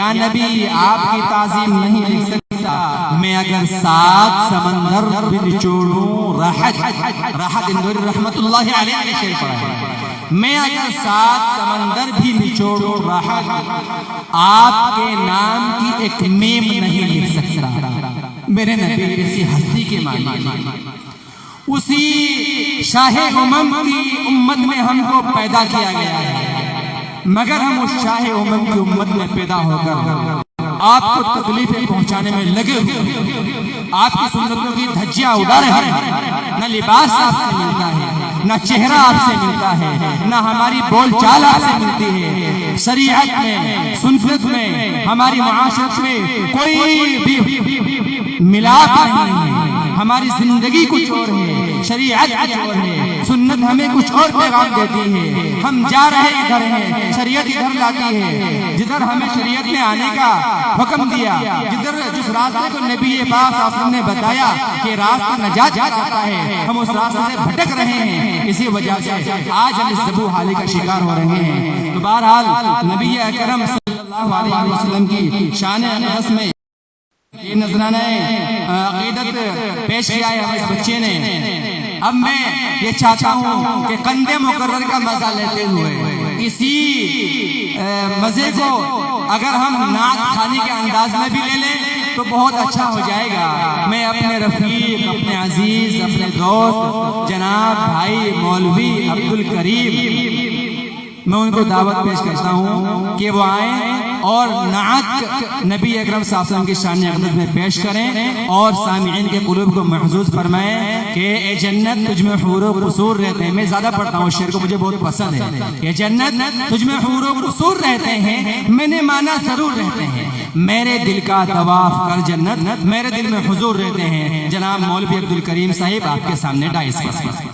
या नबी आपकी ताज़ीम नहीं लिख सकता, मैं अगर 7 समंदर भी निचोड़ूं, राहत इंदौरी रहमतुल्लाहि अलैह ने शेर पढ़ा है, मैं अगर 7 समंदर भी निचोड़ूं, राहत आपके नाम की एक मीम नहीं लिख सकता। मेरे नबी किसी हस्ती के मानी, उसी शाहे उमम की उम्मत में हमको पैदा किया गया है, मगर हम उस शाहे उमम की उम्मत में पैदा होकर आपको तकलीफें पहुंचाने में लगे हुए, आपकी सुन्नतों की धज्जियां उड़ा रहे हैं। न लिबास आपसे मिलता है, न चेहरा आपसे मिलता है, न हमारी बोलचाल आपसे मिलती है। शरीयत में, सुन्नत में, हमारी मुआशरत में कोई भी मिलाप नहीं है। हमारी जिंदगी कुछ और है, शरीयत कुछ और है, सुन्नत हमें कुछ और पैगाम देती है। हम जा रहे इधर हैं, शरीयत इधर लाती है। जिधर हमें शरीयत ने आने का हुक्म दिया, जिस रास्ते को नबी पाक सल्लल्लाहु अलैहि वसल्लम ने बताया कि रास्ता नजात जाता है, हम उस रास्ते से भटक रहे हैं। इसी वजह से आज हम इस ज़बू हाली का शिकार हो रहे हैं। तो बहरहाल नबी अकरम सल्लल्लाहु अलैहि वसल्लम की शान अक़दस में ये नजराना अक़ीदत पेश किया है हमारे बच्चे ने। अब मैं ये चाहता हूँ कि कंदे मुकर्रर का मजा लेते हुए इसी मजे को अगर हम नात खाने के अंदाज में भी ले लें तो बहुत अच्छा हो जाएगा। मैं अपने रफीक, अपने अजीज, अपने दोस्त जनाब भाई मौलवी अब्दुल करीम, मैं उनको दावत पेश करता हूँ कि वो आए और नात नबी अकरम सल्लल्लाहु अलैहि वसल्लम की शान अक़दस में पेश करें और सामिईन के क़ुलूब को महज़ूज़ फरमाएं कि ए जन्नत तुझ में हूर व क़ुसूर रहते हैं। मैं ज़्यादा पढ़ता हूँ शेर को, मुझे बहुत पसंद है। ये जन्नत तुझ में हूर व क़ुसूर रहते हैं, मैंने माना ज़रूर रहते हैं, मेरे दिल का तवाफ़ कर जन्नत, मेरे दिल में हुजूर रहते हैं। जनाब मौलवी अब्दुल करीम साहिब आपके सामने डाइस पर।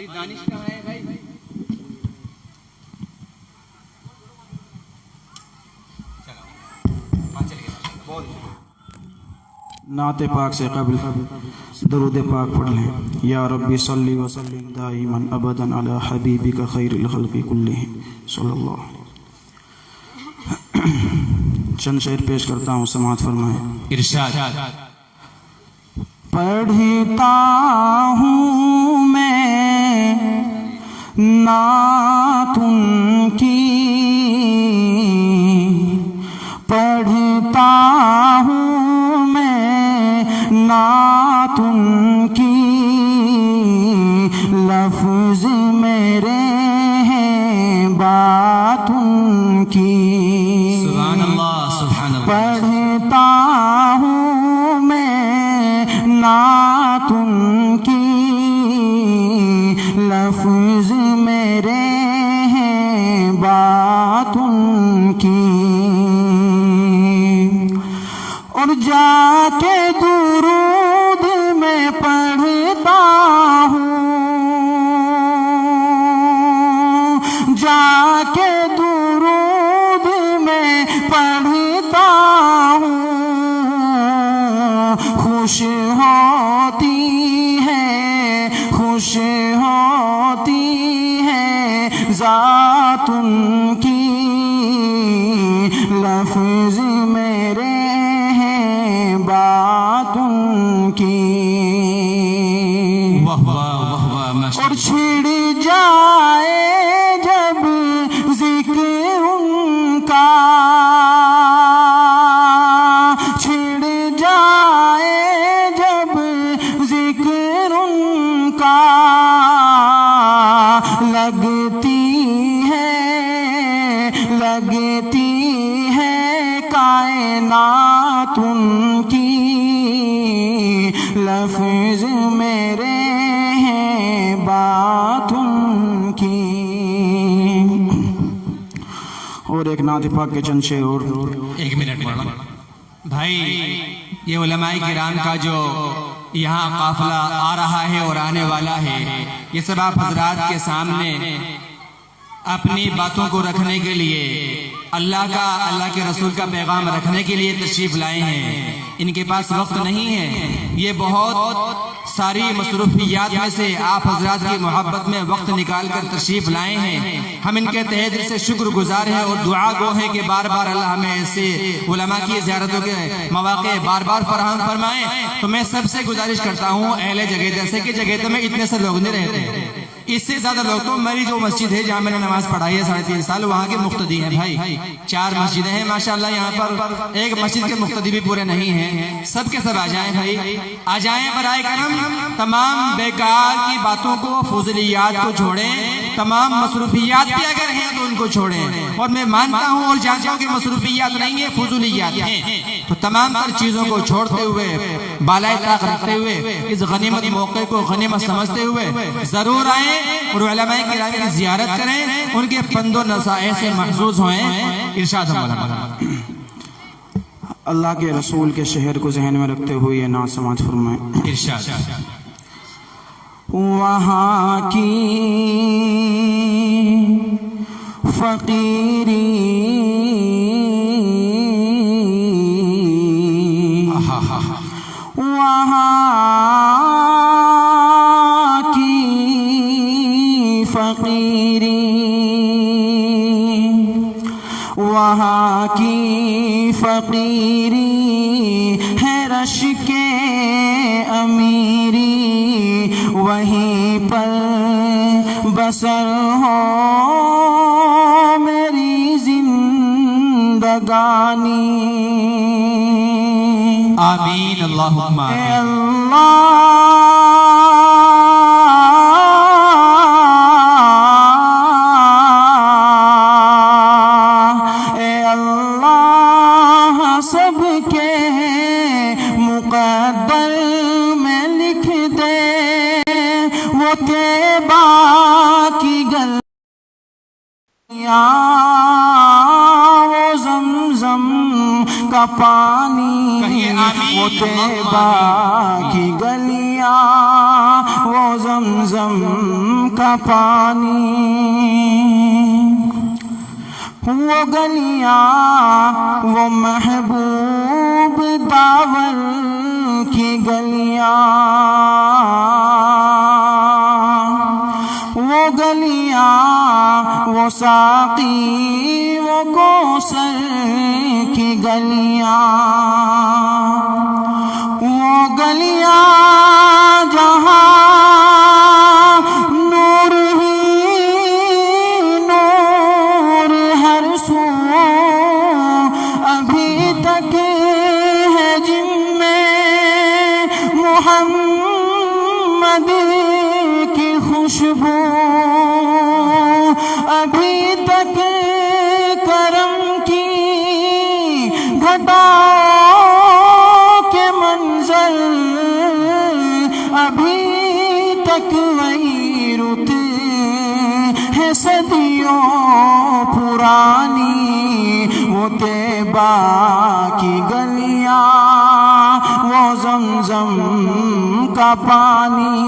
दानिश कहाँ है भाई? नाते पाक से कबल दरूद पाक पढ़ लें। या रब्बी सल्ली व सल्लिम दाइमन अबदन अला हबीबिका खैरिल खल्क़ि कुल्लिहिम सल्लल्लाहु। चंद शेर पेश करता हूँ, समाअत फरमाएं। इरशाद। पढ़ता हूँ मैं नात उनकी, पढ़ता हूँ मैं नात उनकी, लफ्ज़ मेरे हैं बात उनकी। सुभान अल्लाह, सुभान अल्लाह। पढ़ता हूँ नात उनकी, लफ्ज़ मेरे हैं बात उनकी, और जाके दुरूद में पढ़ता हूँ, जाके दुरूद में पढ़ता हूँ, खुश होती है, खुश होती है ज़ात उनकी, लफ्ज़ मेरे हैं बात उनकी। वाह वाह वाह वाह, और छिड़ जाए जब ज़िक्र उनका, छिड़ जाए जब ज़िक्र उनका, लगती है कायनात उनकी, लफ्ज़ मेरे हैं बात उनकी। और एक नात पाक के चंद शेर और। एक मिनट भाई, ये उलमाए किराम का जो यहाँ काफिला आ रहा है और आने वाला है, ये सब आप हजरात के सामने अपनी बातों को रखने के लिए, अल्लाह के रसूल का पैगाम रखने के लिए तशरीफ लाए हैं। इनके पास वक्त नहीं है। ये बहुत सारी मसरूफियात में से आप हजरात की मोहब्बत में वक्त निकाल कर तशरीफ लाए हैं। हम इनके तहे दिल से शुक्रगुजार हैं और दुआ गो हैं कि बार बार अल्लाह हमें ऐसे उलमा की ज़ियारतों के मौके बार बार फराहम फरमाएं। तो मैं सबसे गुजारिश करता हूँ, अहले जगह जैसे कि जगह में इतने से लोग नहीं रहते, इससे ज्यादा लोग तो मेरी जो मस्जिद है जहाँ मैंने नमाज पढ़ाई है 3.5 साल, वहाँ के मुक्तदी हैं भाई। 4 मस्जिदें हैं माशाल्लाह। यहाँ पर एक मस्जिद के मुक्तदी भी पूरे नहीं हैं। सब के सब आ जाएं भाई, आ जाएं बराए करम। तमाम बेकार की बातों को, फुजलियात को छोड़ें। तमाम मसरूफियात भी अगर हैं तो उनको छोड़ें। और मैं मानता हूँ और जानता हूँ कि मसरूफियात नहीं है, फुजलियात हैं। तो तमाम तर चीजों को छोड़ते हुए, बालाए ताक रखते हुए, इस गनीमत मौके को गनीमत समझते हुए जरूर आए और उलमाए किराम की ज़ियारत करें, उनके फंदो नसाए से महसूस होएं। इरशाद अल्लाह के रसूल के शहर को जहन में रखते हुए ये नात समाज फरमाएं। इरशाद वहाँ की फकीरी वहाँ की फकीरी है रश के अमीरी, वहीं पर बसर हो मेरी जिंदगानी। आमीन अल्लाहुम्मा वो ज़मज़म का पानी, वो तैबा की गलियां, वो ज़मज़म का पानी, वो गलियां, वो महबूब दावर की गलियां, वो गलियां, वो साकी, वो कौसर की गलियां, वो गलियां जहां नूर ही नूर हर सू, अभी तक है जिनमें मोहम्मद की खुशबू, अभी तक करम की घटाओं के मंजर, अभी तक वही रुत है सदियों पुरानी, वो तैबा की गलियां, वो ज़मज़म का पानी,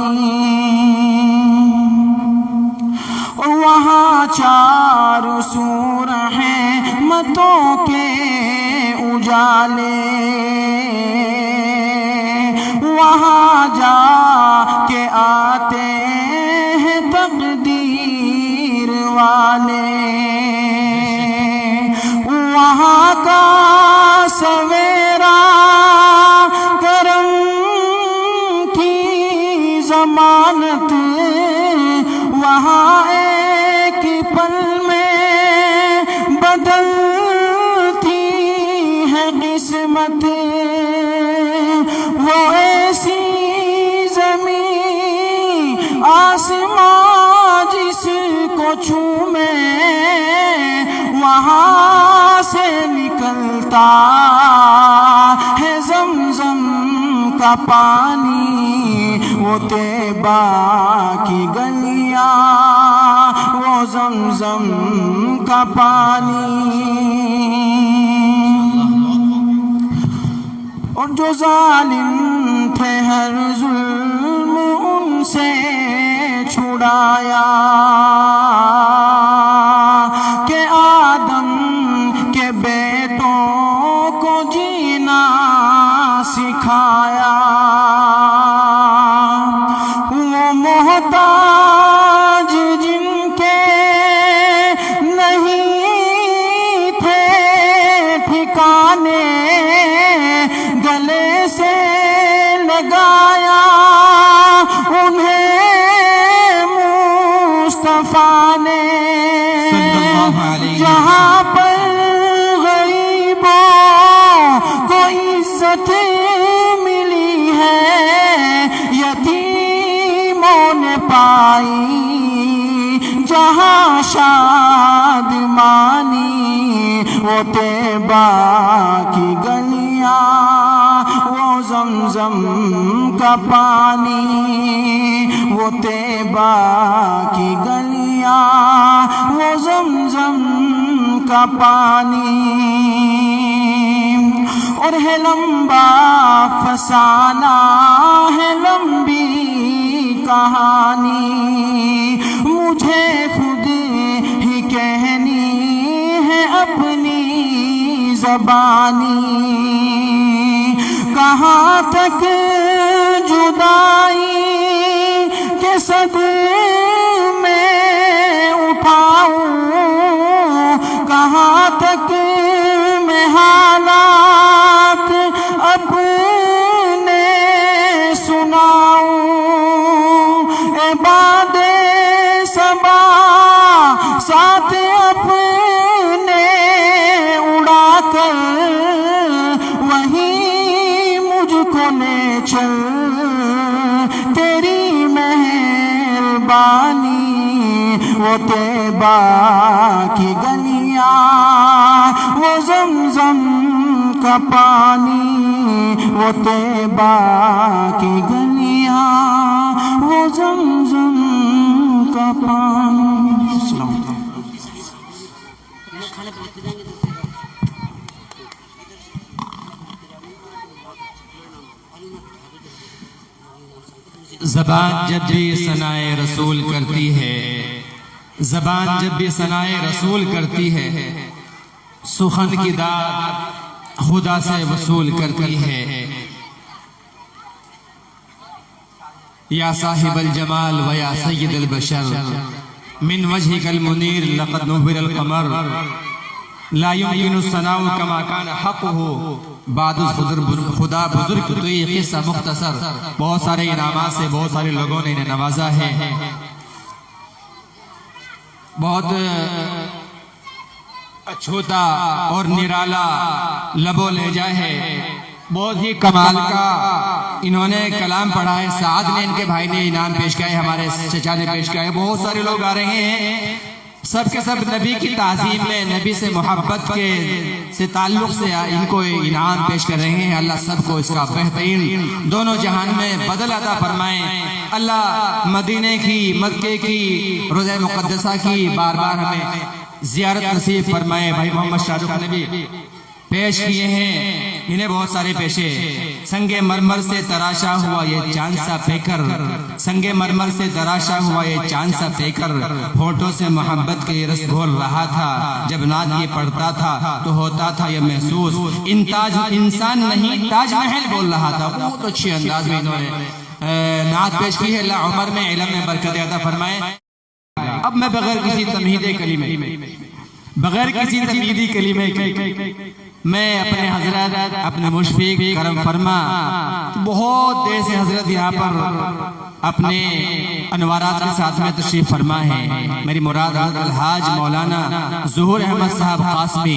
वहाँ 4 सूर हैं मतों के उजाले, वहाँ जा के आते हैं तकदीर वाले, वहाँ का सवेरा करम की जमानत, वहाँ एक पल में बदलती है किस्मत, वो ऐसी ज़मीं आसमां जिसको छूमे, वहाँ से निकलता है ज़मज़म का पानी, वो तैबा की गलियां, वो ज़मज़म का पानी, और जो जालिम थे हर जुल्म उनसे छुड़ाया, जीना सिखाया, वो मोहताज जिनके नहीं थे ठिकाने, गले से लगाया उन्हें मुस्तफा ने। जहाँ पर गरीबों को इज्जत मिली है, यतीमों ने पाई जहाँ शादमानी, वो तैबा की गलियाँ, वो ज़मज़म का पानी, वो तैबा की गलियाँ, वो ज़मज़म का पानी। और है लंबा फसाना, है लंबी कहानी, मुझे खुद ही कहनी है अपनी ज़बानी। कहाँ तक जुदाई के सदमे उठाऊं, कहाँ तक मैं हालात अपने सुनाऊं। ए बादे सबा साथ अपने उड़ाकर, वहीं मुझको ले चल तेरी मेहरबानी। वो तैबा की गलियाँ, वो ज़मज़म का पानी, वो तैबा की गलियाँ, वो ज़मज़म का पानी। ज़बान जब भी सनाए रसूल करती है, ज़बान जब भी सनाए रसूल करती है, सुखन की दाद खुदा से वसूल करती है। या साहिबल जमाल व या सय्यदल बशर, मिन वजहिकल मुनीर लक़द नुव्विरल क़मर, ला युमकिनु सनाउ कमा कान हक़्क़ुहु बाद खुदा बुजुर्ग। तो ये किस्सा मुख्तसर, बहुत सारे इनामात से बहुत सारे लोगों ने इन्हें नवाजा है। बहुत अछूता और निराला लबो लहजा है, बहुत ही कमाल का इन्होंने कलाम पढ़ा है। साद ने इनके भाई ने इनाम पेश किया है, हमारे चचा ने पेश किया है। बहुत सारे लोग आ रहे हैं, सब के सब नबी की ताज़ीम में, नबी से मोहब्बत के से ताल्लुक़ से इनको इनाम पेश कर रहे हैं। अल्लाह सबको इसका बेहतरीन दोनों जहान में बदल अता फरमाए। अल्लाह मदीने की, मक्के की, रोज़ा मुक़द्दसा की बार बार हमें ज़ियारत नसीब फरमाए। भाई मोहम्मद शाहरुख नबी पेश किए हैं, इन्हें बहुत सारे पेशे। संगे मरमर से तराशा हुआ ये चांद सा पेकर, संगे मरमर से तराशा हुआ ये चांद सा पेकर, होठों से मोहब्बत के रस घोल रहा था, जब नात ये पढ़ता था तो होता था ये महसूस, इंसान नहीं ताजमहल बोल रहा था। बहुत अच्छे अंदाज में इन्होंने नात पेश की है। अल्लाह उम्र में, इल्म में बरकत अता फरमाए। अब मैं बगैर किसी तमहीदे कलीमे, बगैर किसी तमहीदी कलीमे मैं अपने हजरत, अपने मुशफिक करम फरमा, बहुत देर से हजरत यहाँ पर अपने अनवारात के साथ में तशरीफ फरमा है। मेरी मुराद अलहाज मौलाना ज़ुहूर अहमद साहब कासमी,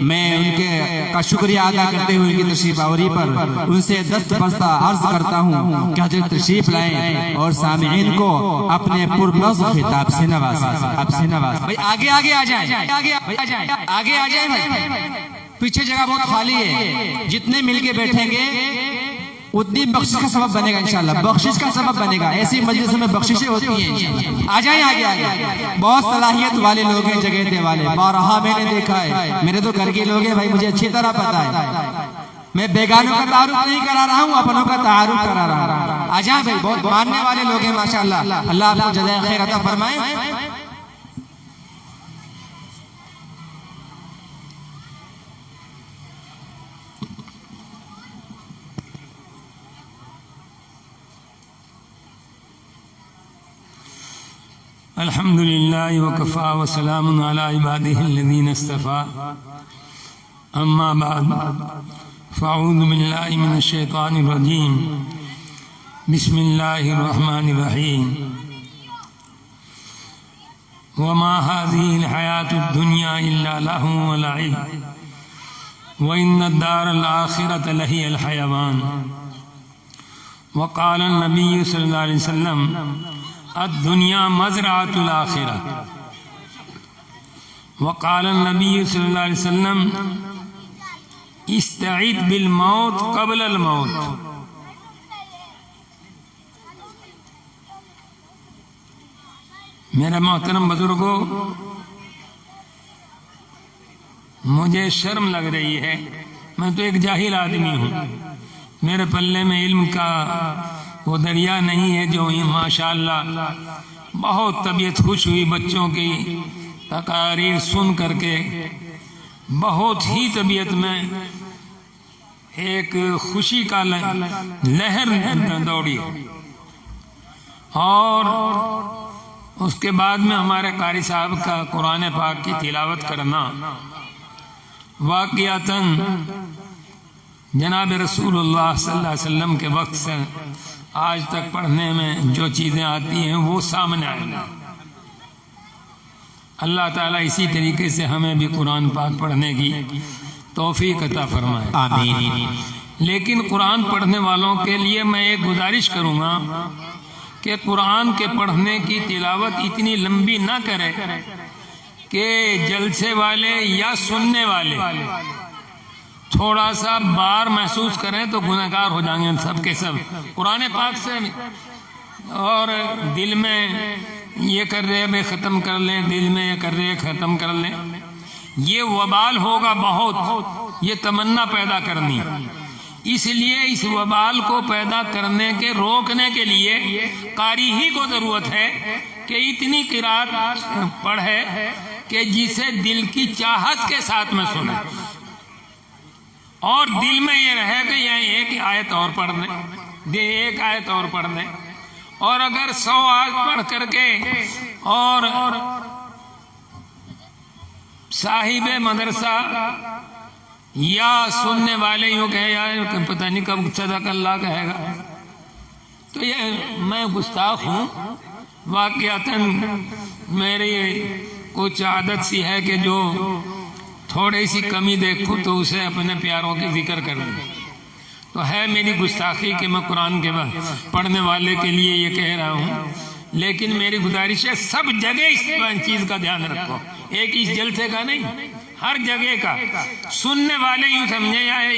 मैं उनके का शुक्रिया अदा करते हुए उनकी तशरीफ आवरी पर उनसे दस्त बस्ता अर्ज करता हूँ कि हजरत तशरीफ लाएं और सामिईन को अपने पुरमज़ खिताब से नवाज़ें। आपसे नवाज़ें भाई, आगे आगे आ जाए, आगे आ जाए, आगे आ जाए भाई, पीछे जगह बहुत खाली है। जितने मिलके बैठेंगे उतनी बख्शिश का सबब बनेगा इंशाल्लाह, बख्शिश का सबब बनेगा। ऐसी मजलिस में बख्शिशें होती हैं। आ जाए आगे आगे, बहुत सलाहियत वाले लोग हैं, जगह दे वाले, बारहा मैंने देखा है। मेरे तो घर के लोग हैं भाई, मुझे अच्छी तरह पता है। मैं बेगानों का तारुफ नहीं करा रहा हूँ, अपनों का तारुफ करा रहा हूँ। आ जाए भाई, बहुत मानने वाले लोग हैं माशाल्लाह। अल्लाह आपको जज़ाए खैर अता फरमाए। अल्हम्दुलिल्लाह वकफ़ा व सलामुन अला इबादिहिल्लज़ीना इस्तफ़ा अम्मा बाद फ़अऊज़ु बिल्लाहि मिनश शैतानिर रजीम बिस्मिल्लाहिर रहमानिर रहीम वमा हाज़िहिल हयातुद दुनिया इल्ला लहु व लइब व इन्नद दारल आखिरत लहियल हयवान व क़ाल नबी सल्लल्लाहु अलैहि वसल्लम अद-दुनिया मज़रअतुल आखिरह व क़ाल नबी सल्लल्लाहु अलैहि वसल्लम इस्तईद बिल मौत क़ब्ल अल मौत। मेरे मोहतरम बुजुर्गों, मुझे शर्म लग रही है, मैं तो एक जाहिल आदमी हूँ, मेरे पल्ले में इल्म का वो दरिया नहीं है जो माशाअल्लाह बहुत तबीयत खुश हुई बच्चों की तकारीर सुन करके, बहुत ही तबीयत में एक खुशी का लहर दौड़ी और उसके बाद में हमारे कारी साहब का कुरान पाक की तिलावत करना वाक़ियतन जनाब रसूलुल्लाह सल्लल्लाहु अलैहि वसल्लम के वक्त से आज तक पढ़ने में जो चीज़ें आती हैं वो सामने आएंगी। अल्लाह ताला इसी तरीके से हमें भी कुरान पाक पढ़ने की तौफीक अता फरमाए, आमीन। लेकिन कुरान पढ़ने वालों के लिए मैं एक गुजारिश करूँगा कि कुरान के पढ़ने की तिलावत इतनी लंबी ना करें कि जलसे वाले या सुनने वाले थोड़ा सा बार महसूस करें तो गुनहगार हो जाएंगे सब के सब कुरान पाक से, और दिल में ये कर रहे हैं ख़त्म कर लें, दिल में ये कर रहे हैं ख़त्म कर लें, ये वबाल होगा बहुत, ये तमन्ना पैदा करनी। इसलिए इस वबाल को पैदा करने के रोकने के लिए कारी ही को ज़रूरत है कि इतनी किरात पढ़े कि जिसे दिल की चाहत के साथ में सुने और दिल में ये रहे कि यह एक आयत और पढ़ दें, एक आयत और पढ़ दें, और अगर 100 आयत पढ़ करके और साहिब मदरसा या सुनने वाले यूँ कहे यार पता नहीं कब सदक अल्लाह कहेगा, तो ये मैं गुस्ताख हूँ। वाक़ियतन मेरी कुछ आदत सी है कि जो थोड़ी सी कमी देखूँ तो उसे अपने प्यारों की जिक्र कर दूँ, तो है मेरी गुस्ताखी कि मैं कुरान के पढ़ने वाले के लिए ये कह रहा हूँ। लेकिन मेरी गुजारिश है सब जगह इस चीज़ का ध्यान रखो, एक इस जलसे का नहीं, हर जगह का। सुनने वाले यूँ समझे यार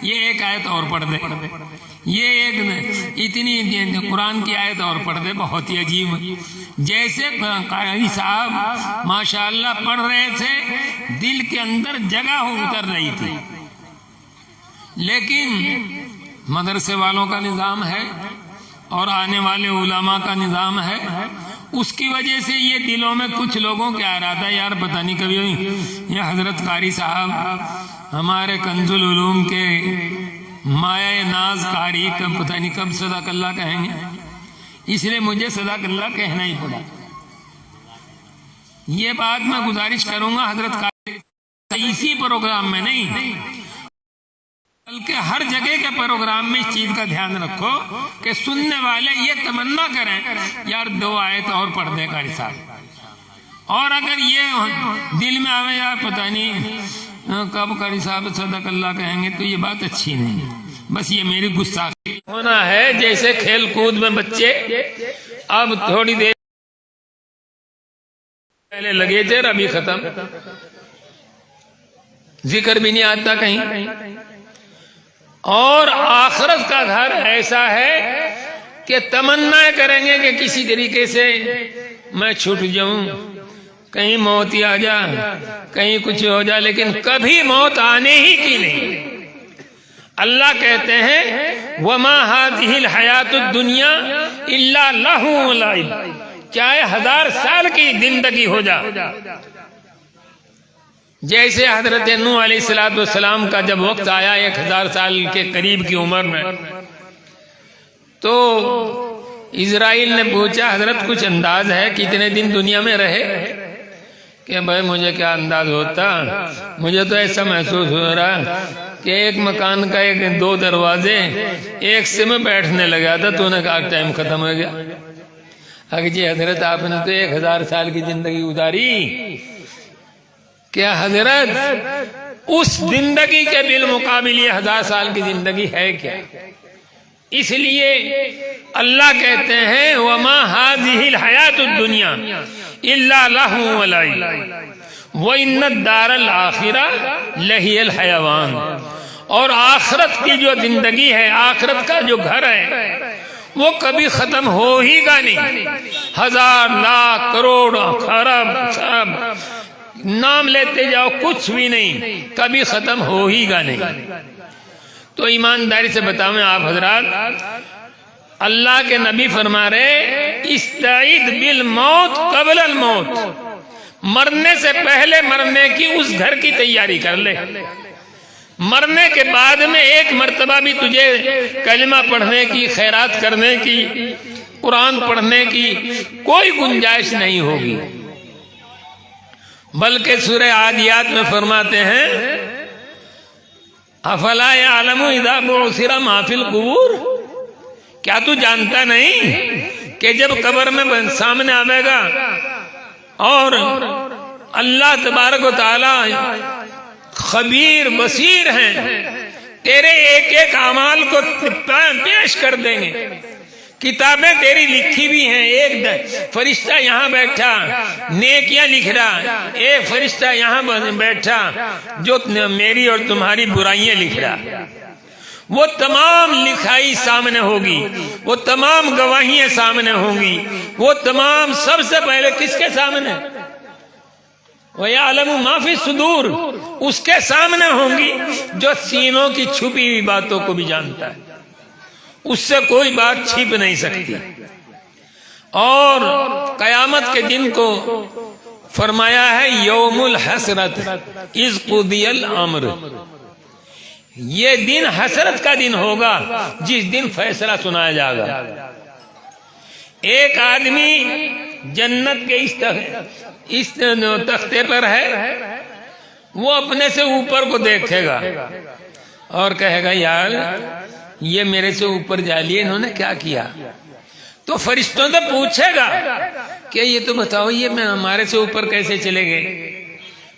ये एक आयत और पढ़ दे, ये एक इतनी कुरान की आयत और पढ़ दे, बहुत ही अजीब। जैसे कारी साहब माशाअल्लाह पढ़ रहे थे, दिल के अंदर जगह उतर रही थी, लेकिन मदरसे वालों का निज़ाम है और आने वाले उलमा का निज़ाम है, उसकी वजह से ये दिलों में कुछ लोगों के आ रहा था यार पता नहीं कभी ये हजरत कारी साहब हमारे कंजुल उलूम के माया नाज कारी कब पता नहीं कब सदाक अल्लाह कहेंगे, इसलिए मुझे सदाक अल्लाह कहना ही पड़ा। ये बात मैं गुजारिश करूंगा हजरत कारी इसी प्रोग्राम में नहीं बल्कि हर जगह के प्रोग्राम में इस चीज का ध्यान रखो कि सुनने वाले ये तमन्ना करें यार 2 आयत और पढ़ दे कारी साहब, और अगर ये दिल में आवे यार पता नहीं कब कारी साहब सदक अल्लाह कहेंगे, तो ये बात अच्छी नहीं। बस ये मेरी गुस्ताखी होना है। जैसे खेल कूद में बच्चे अब थोड़ी देर पहले लगे थे, अभी खत्म, जिक्र भी नहीं आता कहीं। और आखिरत का घर ऐसा है कि तमन्ना करेंगे कि किसी तरीके से मैं छूट जाऊं, कहीं मौत ही आ जा, कहीं कुछ हो जा, लेकिन कभी मौत आने ही की नहीं। अल्लाह कहते हैं वमा हाज़िहिल हयातुद दुनिया इल्ला लहु व लइब, चाहे 1000 साल की जिंदगी हो जा। जैसे हजरत नूह अलैहिस्सलाम का जब वक्त आया 1000 साल के करीब की उम्र में, तो इजराइल ने पूछा हजरत कुछ अंदाज है कितने दिन दुनिया में रहे? कि भाई मुझे क्या अंदाज होता, मुझे तो ऐसा महसूस हो रहा कि एक मकान का एक 2 दरवाजे, एक से मैं बैठने लगा था, तूने कहा टाइम खत्म हो गया। अगर जी हजरत आपने तो 1000 साल की जिंदगी गुजारी, क्या हजरत उस जिंदगी के बिलमुकाबिल 1000 साल की जिंदगी है क्या? इसलिए अल्लाह कहते हैं वमा हाज़िहिल हयातुद दुनिया इल्ला लहू व लइब व इन्नद दारल आखिरा लहियल हयवान। और आखिरत की जो जिंदगी है, आखिरत का जो घर है, वो कभी खत्म हो ही गा नहीं। 1000 लाख करोड़ खरब सब नाम लेते जाओ, कुछ भी नहीं, कभी खत्म हो ही गा नहीं। तो ईमानदारी से बताओ आप हजरात, अल्लाह के नबी फरमा रहे इस्ताइद बिल मौत कबल अल मौत, मरने से पहले मरने की उस घर की तैयारी कर ले। मरने के बाद में एक मर्तबा भी तुझे कलिमा पढ़ने की, खैरात करने की, कुरान पढ़ने की कोई गुंजाइश नहीं होगी। बल्कि सूरह आदियात में फरमाते हैं अफला यालमु इज़ा बुअसिरा मा फिल कुबूर, क्या तू जानता नहीं कि जब कब्र में सामने आवेगा और अल्लाह तबारक व तआला खबीर बसीर हैं, तेरे एक एक अमाल को पेश कर देंगे। किताबें तेरी लिखी भी हैं, एक फरिश्ता यहाँ बैठा नेकियां लिख रहा, एक फरिश्ता यहाँ बैठा जो मेरी और तुम्हारी बुराइयां लिख रहा। वो तमाम लिखाई सामने होगी, वो तमाम गवाहियां सामने होंगी, वो तमाम सबसे पहले किसके सामने? वो यालमु मा फी सुदूर, उसके सामने होंगी जो सीनों की छुपी हुई बातों को भी जानता है। उससे कोई बात छिप नहीं सकती। और कयामत के दिन को फरमाया है यौमुल हसरत इज़ कुदियल अम्र, ये दिन हसरत का दिन होगा जिस दिन फैसला सुनाया जाएगा। एक आदमी जन्नत के इस तख्ते पर है, वो अपने से ऊपर को देखेगा और कहेगा यार ये मेरे से ऊपर जा लिए, इन्होंने क्या किया? तो फरिश्तों से पूछेगा कि ये तो बताओ ये मैं हमारे से ऊपर कैसे चले गए?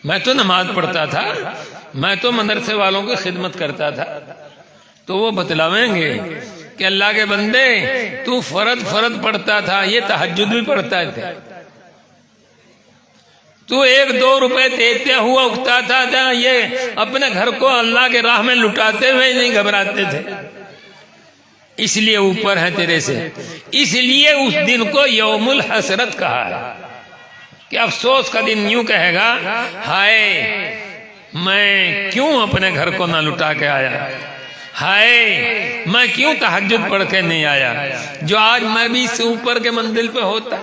मैं तो नमाज पढ़ता था, मैं तो मदरसे वालों की खिदमत करता था। तो वो बतलावेंगे कि अल्लाह के बंदे तू फर्द पढ़ता था, ये तहज्जुद भी पढ़ता था, तू 1-2 रुपए देते हुआ उठता था, ये अपने घर को अल्लाह के राह में लुटाते हुए नहीं घबराते थे, इसलिए ऊपर है तेरे से। इसलिए उस दिन को यौमुल हसरत कहा है कि अफसोस का दिन। यूं कहेगा हाय मैं क्यों अपने घर को ना लुटा के आया, हाय मैं क्यों तहज्जुद पढ़ के नहीं आया, जो आज मैं भी इससे ऊपर के मंजिल पे होता।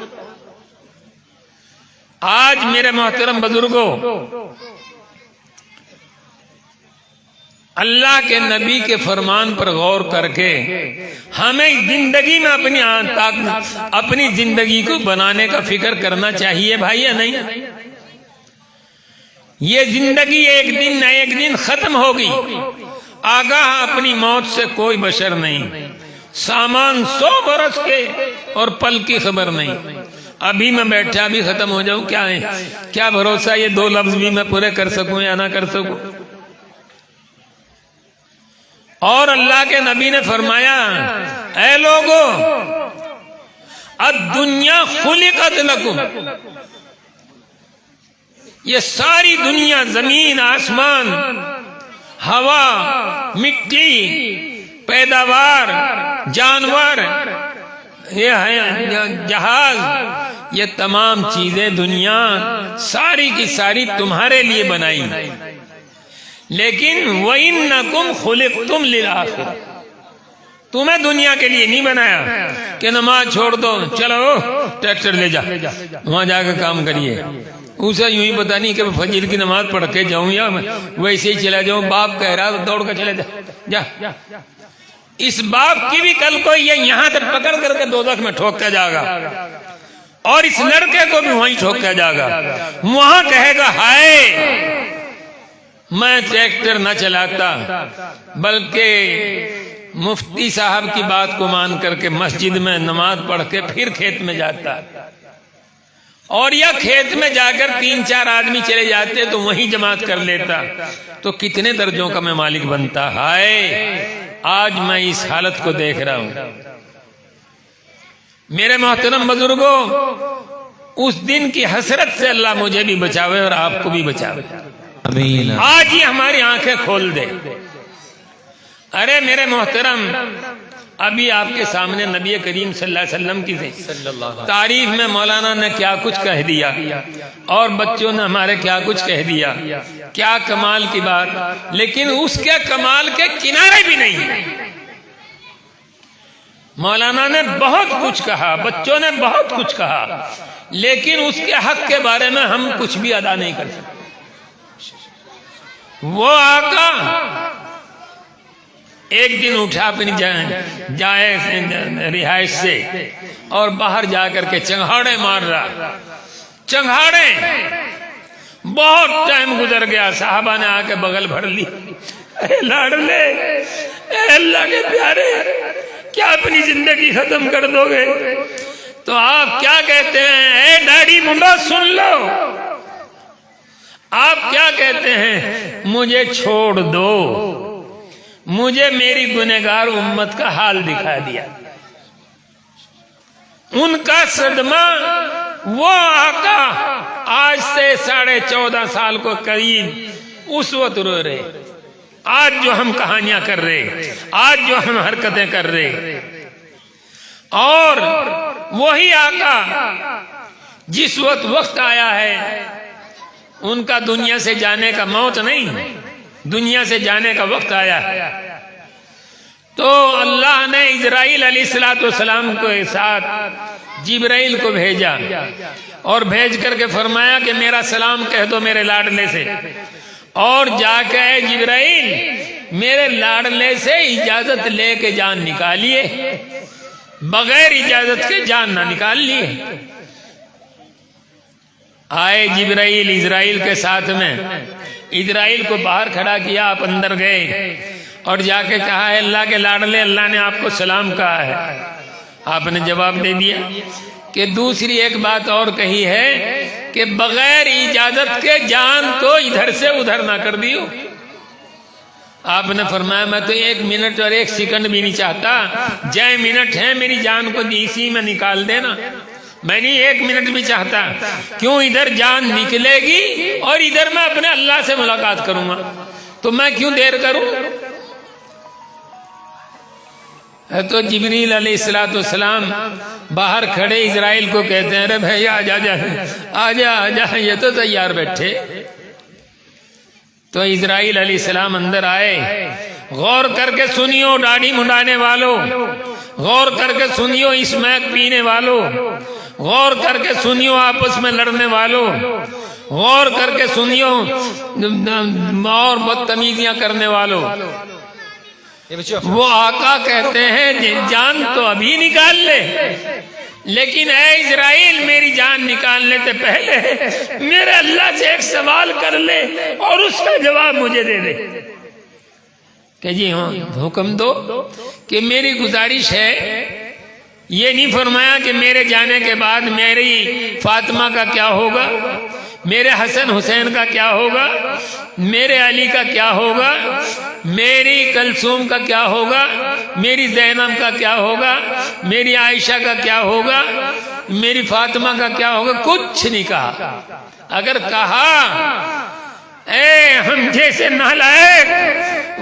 आज मेरे मोहतरम बुजुर्गों, अल्लाह के नबी के फरमान पर गौर करके हमें जिंदगी में अपनी जिंदगी को बनाने का फिक्र करना चाहिए भाई, या नहीं? ये जिंदगी एक दिन न एक दिन खत्म होगी। आगाह अपनी मौत से कोई बशर नहीं। सामान 100 बरस के और पल की खबर नहीं। अभी मैं बैठा भी खत्म हो जाऊं, क्या है, क्या भरोसा ये 2 लफ्ज भी मैं पूरे कर सकूं या ना कर सकूं। और अल्लाह के नबी ने फरमाया ऐ लोगों अद्दुनिया खुलिकत लकुम, ये सारी दुनिया, जमीन आसमान, हवा, मिट्टी, पैदावार, जानवर, ये है जहाज, ये तमाम चीजें दुनिया सारी की सारी तुम्हारे लिए बनाई। लेकिन वइन्नकुम खुलिक़्तुम लिल आखिरह, तुम्हें दुनिया के लिए नहीं बनाया कि नमाज छोड़ दो, चलो ट्रैक्टर ले जा वहां जाकर काम करिए। उसे यूं ही पता नहीं कि फजर की नमाज पढ़ के जाऊं या वैसे ही चला जाऊं। बाप कह रहा तो दौड़ कर चले जा। इस बाप की भी कल को ये यहां तक पकड़ करके दोजख में ठोक के जाएगा, और इस लड़के को भी वहीं ठोक के जाएगा। वहां कहेगा हाय मैं ट्रैक्टर न चलाता, बल्कि मुफ्ती साहब की बात को मान करके मस्जिद में नमाज पढ़ के फिर खेत में जाता, और या खेत में जाकर 3-4 आदमी चले जाते तो वहीं जमात कर लेता, तो कितने दर्जों का मैं मालिक बनता। हाय आज मैं इस हालत को देख रहा हूं। मेरे मोहतरम बुजुर्गों, उस दिन की हसरत से अल्लाह मुझे भी बचावे और आपको भी बचावे। आमीन। आज ही हमारी आंखें खोल दे। अरे मेरे मोहतरम, अभी आपके सामने नबी करीम सल्लल्लाहु अलैहि वसल्लम की तारीफ में मौलाना ने क्या कुछ कह दिया, और बच्चों ने हमारे क्या कुछ कह दिया। क्या कमाल की बात, लेकिन उसके कमाल के किनारे भी नहीं है। मौलाना ने बहुत कुछ कहा, बच्चों ने बहुत कुछ कहा, लेकिन उसके हक के बारे में हम कुछ भी अदा नहीं कर सकते। वो आका एक दिन उठा अपनी जाए रिहाइश से और बाहर जाकर के चंगाड़े मार रहा। चंगाड़े बहुत टाइम गुजर गया, साहबा ने आके बगल भर ली। लाडले, अल्लाह के प्यारे, क्या अपनी जिंदगी खत्म कर दोगे? तो आप क्या कहते हैं? ए दाढ़ी मुंडा सुन लो, आप क्या कहते हैं? मुझे छोड़ दो, मुझे मेरी गुनहगार उम्मत का हाल दिखा दिया। उनका सदमा, वो आका आज से 14.5 साल को करीब उस वक्त रो रहे। आज जो हम कहानियां कर रहे, आज जो हम हरकतें कर रहे, और वही आका जिस वक्त आया है उनका दुनिया से जाने का, मौत नहीं, दुनिया से जाने का वक्त आया है। तो अल्लाह ने इजराइल अलैहिस्सलाम के साथ जिब्राइल को भेजा, और भेज करके फरमाया कि मेरा सलाम कह दो मेरे लाडले से, और जाके जिब्राइल मेरे लाडले से इजाजत लेके जान निकालिए, बगैर इजाजत के जान ना निकाल लिए। आए जिब्राइल इजराइल के साथ में, इजराइल को बाहर खड़ा किया, आप अंदर गए और जाके कहा है अल्लाह के लाडले, अल्लाह ने आपको सलाम कहा है। आपने जवाब दे दिया कि दूसरी एक बात और कही है कि बगैर इजाजत के जान को इधर से उधर ना कर दियो। आपने फरमाया मैं तो 1 मिनट और 1 सेकंड भी नहीं चाहता, जय मिनट है मेरी जान को इसी में निकाल देना, मैं नहीं 1 मिनट भी चाहता। क्यों? इधर जान निकलेगी और इधर मैं अपने अल्लाह से मुलाकात करूंगा, तो मैं क्यों देर करूं? तो जिब्रील अलैहिस्सलाम बाहर खड़े इजराइल को कहते हैं अरे भैया आजा आजा आजा, ये तो तैयार बैठे। तो इजराइल अलैहिस्सलाम अंदर आए। गौर करके सुनियो दाढ़ी मुंडाने वालों, गौर करके सुनियो स्मैक पीने वालों, गौर करके सुनियो आपस में लड़ने वालों, गौर करके सुनियो और बदतमीजियां करने वालों। वो आका कहते हैं जान तो अभी निकाल ले, लेकिन ऐ इजराइल मेरी जान निकालने से पहले मेरे अल्लाह से एक सवाल कर ले और उसका जवाब मुझे दे दे। कि जी हाँ, हुक्म दो। कि मेरी गुजारिश है, ये नहीं फरमाया कि मेरे जाने के बाद मेरी फातिमा का क्या होगा, मेरे हसन हुसैन का क्या होगा, मेरे अली का क्या होगा, मेरी कलसूम का क्या होगा, मेरी जैनब का क्या होगा, मेरी आयशा का क्या होगा, मेरी फातिमा का क्या होगा, कुछ नहीं कहा। अगर कहा ए हम जैसे नालायक,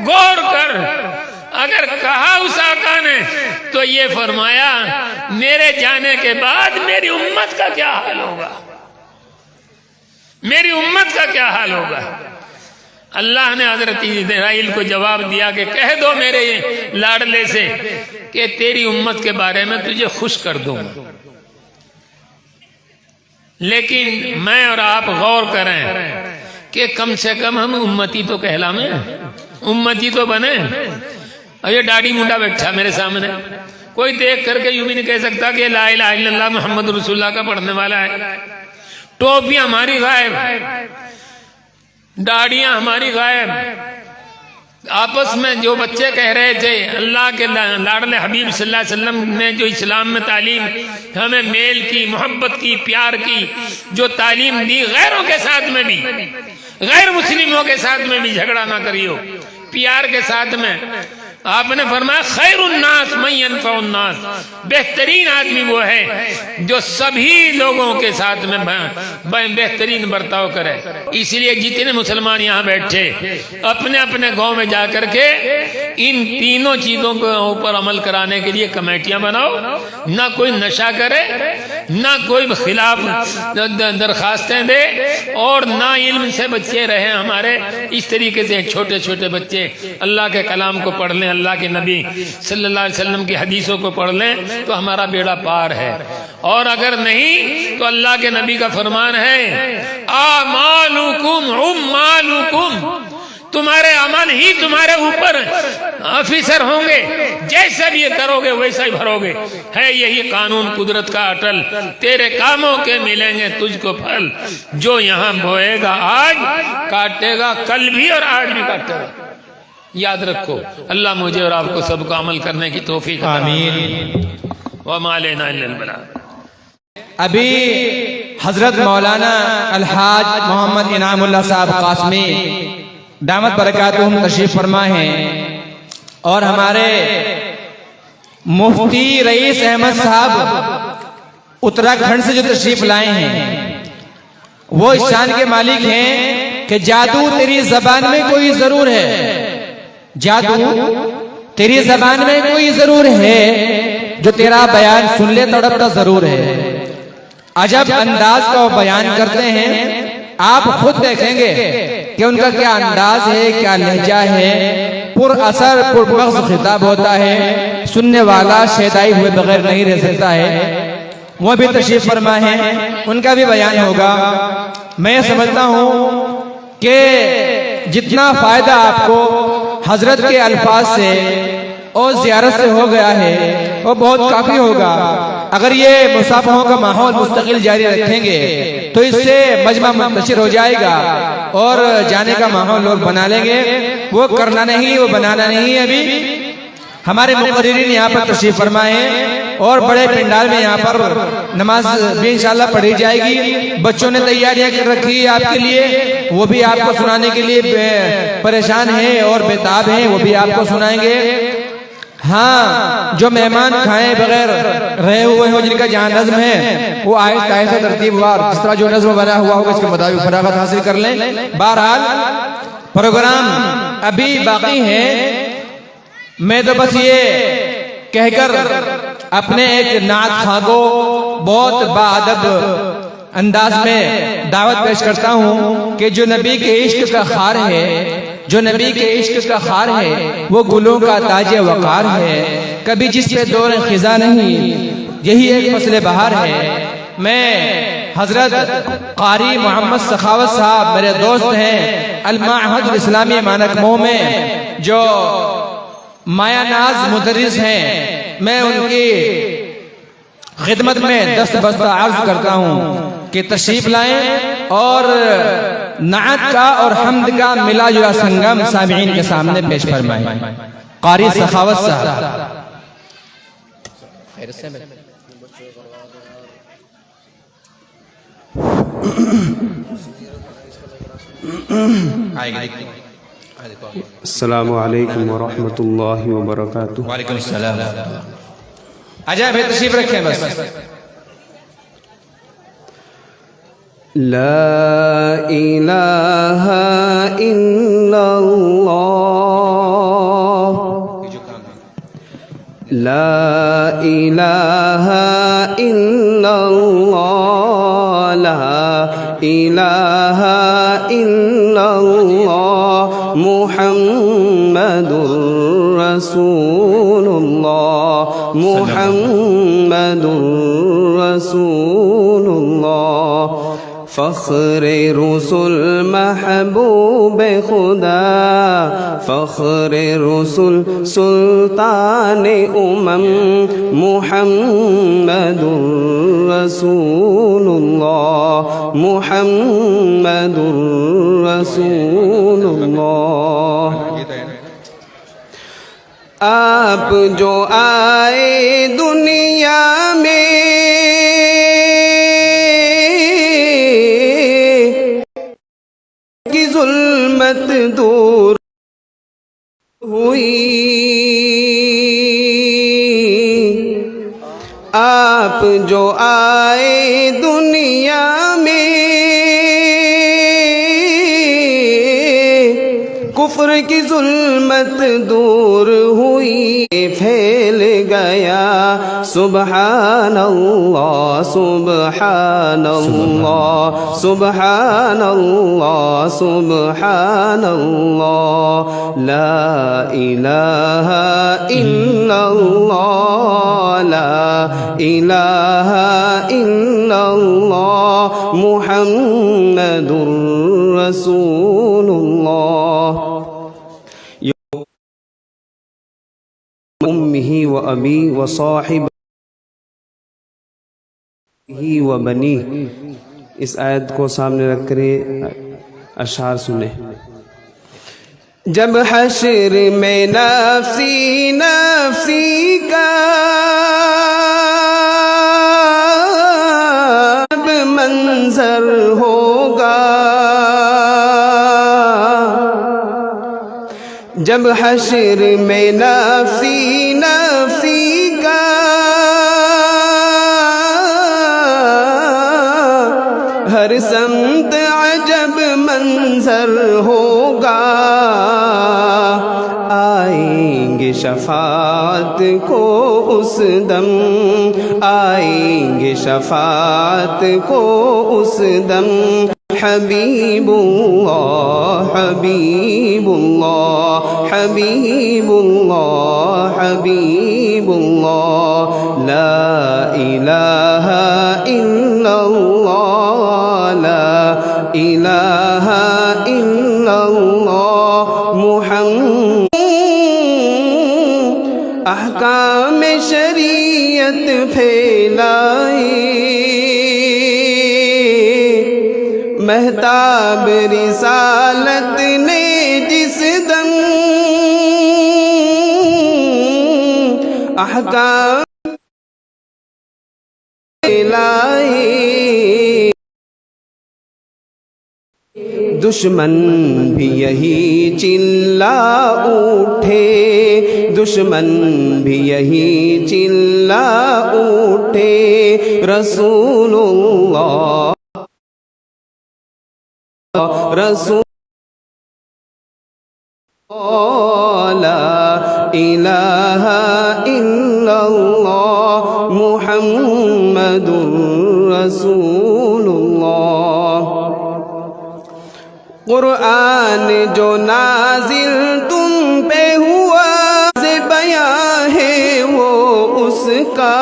गौर कर, अगर कहा उस आका ने तो ये फरमाया मेरे जाने के बाद मेरी उम्मत का क्या हाल होगा, मेरी उम्मत का क्या हाल होगा। अल्लाह ने हजरत इस्राइल को जवाब दिया कि कह दो मेरे लाडले से कि तेरी उम्मत के बारे में तुझे खुश कर दूंगा। लेकिन मैं और आप गौर करें कि कम से कम हम उम्मती तो कहलावे, उम्मती तो बने। और ये दाढ़ी मुंडा बैठा मेरे सामने, कोई देख करके यूं भी नहीं कह सकता कि ला इलाहा इल्लल्लाह मोहम्मद रसूलुल्लाह का पढ़ने वाला है। टोपियां हमारी गायब, दाढ़ियां हमारी गायब। आपस में जो बच्चे कह रहे थे अल्लाह के लाडले हबीब सल्लल्लाहु अलैहि वसल्लम ने जो इस्लाम में तालीम हमें मेल की, मोहब्बत की, प्यार की जो तालीम दी, गैरों के साथ में भी, गैर मुस्लिमों के साथ में भी झगड़ा ना करियो, प्यार के साथ में। आपने फरमाया खैरुन्नास मन यनफउन्नास, बेहतरीन आदमी वो है जो सभी लोगों के साथ में बेहतरीन बर्ताव करे। इसलिए जितने मुसलमान यहाँ बैठे अपने अपने गांव में जाकर के इन तीनों चीजों के ऊपर अमल कराने के लिए कमेटियां बनाओ, ना कोई नशा करे, ना कोई खिलाफ दरखास्तें दे, और ना इल्म से बच्चे रहे हमारे। इस तरीके से छोटे छोटे बच्चे अल्लाह के कलाम को पढ़ लें, अल्लाह के नबी सल्लल्लाहु अलैहि वसल्लम की हदीसों को पढ़ लें तो हमारा बेड़ा पार है। और अगर नहीं तो अल्लाह के नबी का फरमान है आमालुकुम उम्मालुकुम, तुम्हारे अमल ही तुम्हारे ऊपर ऑफिसर होंगे, जैसा भी ये करोगे वैसा ही भरोगे। है यही कानून कुदरत का अटल, तेरे कामों के मिलेंगे तुझको फल, जो यहाँ बोएगा आज काटेगा कल भी और आज भी काटेगा। याद रखो। अल्लाह मुझे और आपको सबको अमल करने की तौफीक आमीन। व मा अलैना इल्लल बलाग। अभी हजरत मौलाना अलहाज मोहम्मद इनामुल्लाह साहब कासमी दामत बरकातुहुम तशरीफ फरमा हैं, और हमारे मुफ्ती रईस अहमद साहब उत्तराखंड से जो तशरीफ लाए हैं वो इस शान के मालिक हैं कि जादू तेरी जबान में कोई जरूर है, जादू तेरी जबान में कोई जरूर है, जो तेरा बयान सुन ले तड़पता जरूर है। अजब अंदाज का वो बयान करते हैं, आप खुद देखेंगे कि उनका क्या अंदाज है, क्या लहजा है, पुर असर पुरमग़ज़ खिताब होता है, सुनने वाला शैदाई हुए बगैर नहीं रह सकता है। वो भी तशरीफ फरमा है, उनका भी बयान होगा। मैं समझता हूँ कि जितना फायदा आपको हजरत के अल्फाज से और ज़ियारत से हो गया है वो बहुत काफी होगा। अगर ये मुसाफिरों का माहौल मुस्तकिल जारी रखेंगे तो इससे मजमा मुंतशिर हो जाएगा और जाने का माहौल लोग बना लेंगे। वो करना नहीं, वो बनाना नहीं। अभी हमारे मुक़र्रिरीन यहाँ पर तशरीफ फरमाए और बड़े पंडाल में यहाँ पर नमाज भी इंशाल्लाह पढ़ी जाएगी। बच्चों ने तैयारियां कर रखी है आपके लिए, वो भी आपको सुनाने के लिए परेशान है और बेताब है, वो भी आपको सुनाएंगे। हाँ, जो मेहमान खाए बगैर रहे हुए हो, जिनका जहाँ नज्म है वो आहिस्ता आहिस्ता तरतीबवार जिस तरह जो नज्म बना हुआ होगा इसके मुताबिक फरागत हासिल कर लें। बहरहाल प्रोग्राम अभी बाकी है। मैं तो बस ये कहकर अपने एक नात खां को बहुत बाअदब अंदाज में दावत पेश करता हूँ कि जो नबी के इश्क का खार है, जो नबी के इश्क का खार है वो गुलों का ताजे वकार है। कभी जिस पे दौर खिजा नहीं, यही एक फसले बहार है। मैं हजरत कारी मोहम्मद सखावत साहब मेरे दोस्त हैं, अल-माअहद इस्लामी मानक मोह में जो मायानाज मुदर्रिस हैं, मैं उनकी खिदमत में दस्त बस्ता अर्ज करता हूँ कि तशरीफ लाएं और नात का और हम्द का मिला जुला संगम सामीईन के सामने पेश फरमाएं। कारी सखावत साहब। अस्सलामु अलैकुम व रहमतुल्लाहि व बरकातुहू। वालेकुम सलाम। आजा भाई तशरीफ रखें बस। ला इलाहा इल्लल्लाह, ला इलाहा इल्लल्लाह, ला इलाहा इल्लल्लाह, मुहम्मदुर रसूलुल्लाह, मुहम्मदुर रसूलुल्लाह। फ़ख्रे रसूल महबूब खुदा, फ़ख्रे रसूल सुल्तान उमम मुहम्मदुर रसूलुल्लाह, मुहम्मदुर रसूलुल्लाह। आप जो आए दुनिया में की जुल्मत दूर हुई, आप जो आए दुनिया में कुफ्र की जुल्मत दूर हुई, फैल गया सुबहानल्लाह सुबहानल्लाह सुबहानल्लाह सुबहानल्लाह, ला इलाहा इल्लल्लाह, ला इलाहा इल्लल्लाह, मुहम्मदुर रसूलुल्लाह। उम्मिही व अबी व साहिबही व बनी। इस आयत को सामने रख कर अशार सुने। जब हश्र में नफ्सी नफ्सी का मंजर होगा, जब हश्र में नफ्सी नफ्सी का हर समत अजब मंजर होगा, आएंगे शफात को उस दम, आएंगे शफात को उस दम, हबीबुल्लाह हबीबुल्लाह हबीबुल्लाह हबीबुल्लाह, ला इलाहा इल्लल्लाह, ला इलाहा इल्लल्लाह, मुहम्मद। अहकाम शरीयत फैलाए महताब रिसालत ने जिस दम, अहकाम लाए, दुश्मन भी यही चिल्ला उठे, दुश्मन भी यही चिल्ला उठे, रसूलुल्लाह रसूल, ला इलाहा इल्लल्लाह, मुहम्मदुर रसूलुल्लाह। कुरान जो नाजिल तुम पे हुआ से बयां है वो उसका,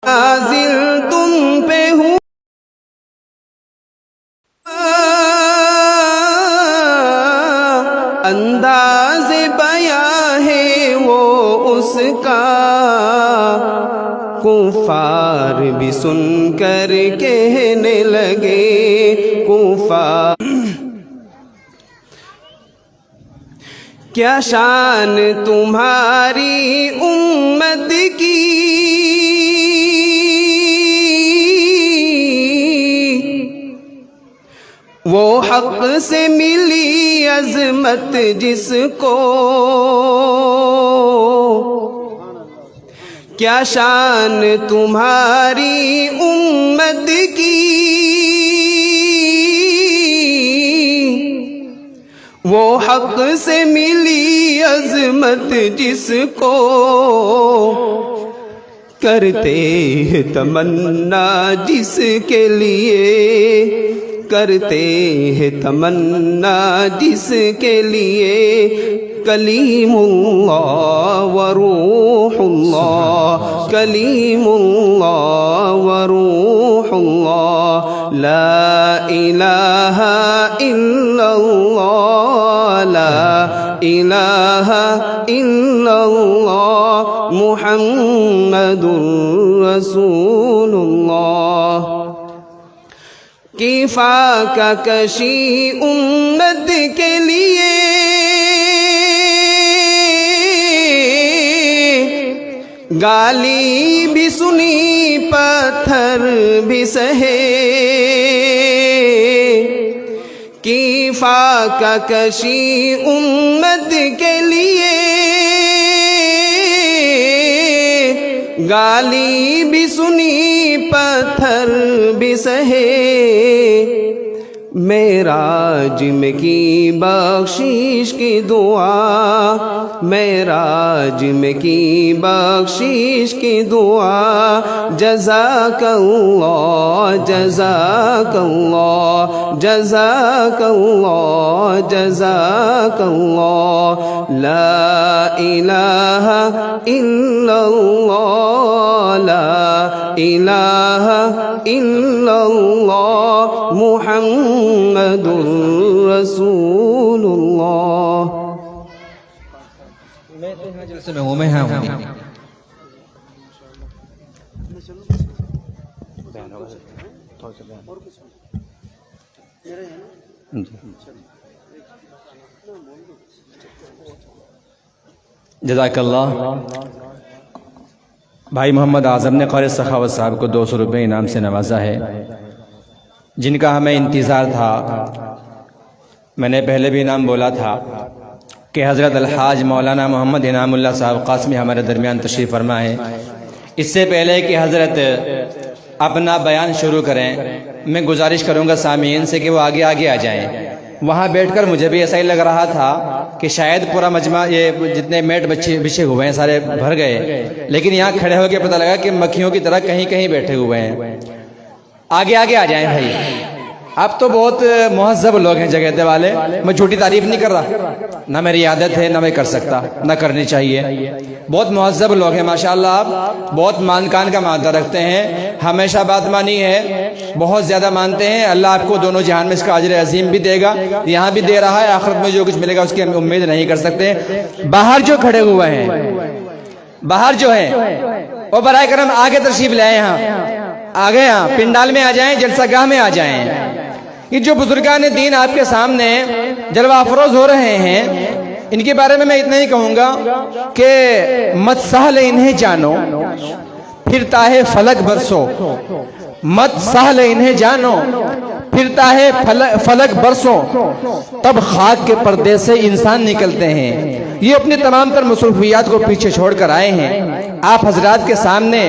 नाजिल तुम पे हुआ अंदाज बयां है वो उसका, कुफार भी सुनकर कहने लगे, कुफार क्या शान तुम्हारी उम्मत की, वो हक से मिली अज़मत जिसको, क्या शान तुम्हारी उम्मत की, वो हक से मिली अज़मत जिसको, करते हैं तमन्ना जिसके लिए, करते हैं तमन्ना जिसके लिए, कलीमुल्लाह व रूहुल्लाह, कलीमुल्लाह व रूहुल्लाह, ला इलाहा इल्लल्लाह, ला इलाहा इल्लल्लाह, मुहम्मदुर रसूलुल्लाह। किफाका कशी उम्मत के लिए, गाली भी सुनी पत्थर भी सहे, किफाका कशी उम्मत के लिए, गाली भी सुनी पत्थर भी सहे, मेराज में की बख्शीश की दुआ, मेराज में की बख्शीश की दुआ, जज़ाकल्लाह जज़ाकल्लाह जज़ाकल्लाह जज़ाकल्लाह, ला इलाहा इल्लल्लाह, ला इलाहा इल्लल्लाह, मुहम्मदुर रसूलुल्लाह। मैं तो यहाँ जलसे में हूँ, मैं यहाँ हूँ। जज़ाकल्लाह। भाई मोहम्मद आज़म ने क़ारी सखावत साहब को 200 रुपये इनाम से नवाजा है, जिनका हमें इंतज़ार था। मैंने पहले भी इनाम बोला था कि हज़रत अलहाज मौलाना मोहम्मद इनामुल्लाह साहब क़ासमी हमारे दरमियान तशरीफ़ फरमा है। इससे पहले कि हज़रत अपना बयान शुरू करें, मैं गुजारिश करूँगा सामीन से कि वो आगे आगे आ जाएँ। वहाँ बैठकर मुझे भी ऐसा ही लग रहा था कि शायद पूरा मजमा, ये जितने मेट बिछे हुए हैं सारे भर गए, लेकिन यहाँ खड़े होकर पता लगा कि मक्खियों की तरह कहीं कहीं बैठे हुए हैं। आगे आगे आ जाएं भाई, आप तो बहुत मुहज़्ज़ब लोग हैं जगहते वाले। मैं झूठी तारीफ नहीं कर रहा, ना मेरी आदत है, ना मैं कर सकता, ना करनी चाहिए। बहुत मुहज़्ज़ब लोग हैं माशाअल्लाह, आप बहुत मान कान का मादा रखते हैं, हमेशा बात मानी है, बहुत ज़्यादा मानते हैं। अल्लाह आपको दोनों जहान में इसका अजर अजीम भी देगा, यहाँ भी दे रहा है, आखिरत में जो कुछ मिलेगा उसकी हम उम्मीद नहीं कर सकते। बाहर जो खड़े हुए हैं, बाहर जो है वो बराए करम आगे तशरीफ ले आए, यहाँ आ गए, यहाँ पिंडाल में आ जाएं, जलसागाह में आ जाएं। ये जो बुजुर्गान दीन आपके सामने जलवा अफरोज हो रहे हैं, इनके बारे में मैं इतना ही कहूँगा कि मत सहल इन्हें जानो, फिरता है फलक बरसों, मत सहल इन्हें जानो, फिरता है फलक बरसों, तब खाक के पर्दे से इंसान निकलते हैं। ये अपनी तमाम तर मसरूफियात को पीछे छोड़कर आए हैं, आप हजरात के सामने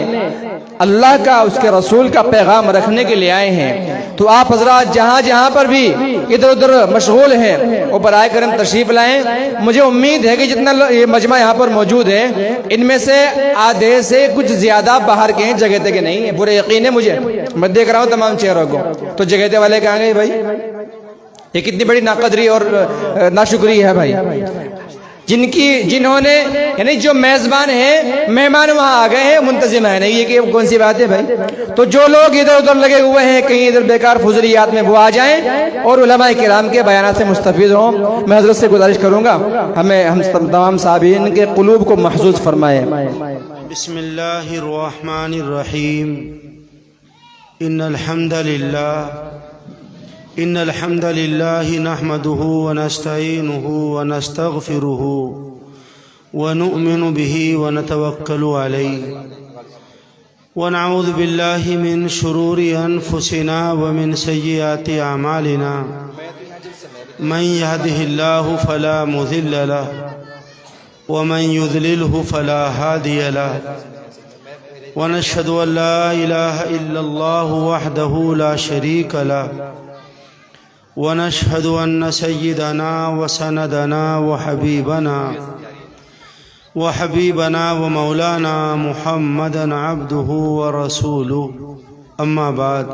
अल्लाह का, उसके रसूल का पैगाम रखने के लिए आए हैं। तो आप हजरात जहाँ जहाँ पर भी इधर उधर मशगूल हैं, वो बराए करम तशरीफ लाएं। मुझे उम्मीद है कि जितना ये मजमा यहाँ पर मौजूद है, इनमें से आधे से कुछ ज्यादा बाहर के हैं, जगहते के नहीं है। पूरे यकीन है मुझे, मैं देख रहा हूँ तमाम चेहरों को। तो जगहते वाले कहाँ गए भाई? ये कितनी बड़ी नाकदरी और नाशुक्री है भाई, जिन्होंने यानी जो मेजबान है, मेहमान वहाँ आ गए हैं, मुंतजिम है नहीं, ये कि कौन सी बात है भाई? तो जो लोग इधर उधर लगे हुए हैं कहीं इधर बेकार फुजरियात में, वो आ जाएं और उलमा किराम के बयान से मुस्तफीद हों। मैं हजरत से गुजारिश करूँगा हम तमाम साहबीन के कुलूब को महसूस फरमाएं। बिस्मिल्लाहिर्रहमानिर्रहीम, इन्नल हम्दलिल्लाहि नहमदुहु व नस्तईनुहु व नस्तगफिरुहु व नु'मिनु बिही व नतवक्कलु अलैहि व नऊज़ु बिल्लाहि मिन शुरूरि अनफुसिना व मिन सय्यिआति अमालिना, मन यहदिहिल्लाहु फला मुज़िल्ल लहु व मन युज़लिलहु फला हादिय लहु व नशहदु अन ला इलाहा इल्लल्लाहु वहदहु ला शरीक लहु व नशहदु अन्न सय्यिदना व सनदना व हबीबना व मौलाना मुहम्मदन अब्दुहु व रसूलुहु, अम्मा बाद।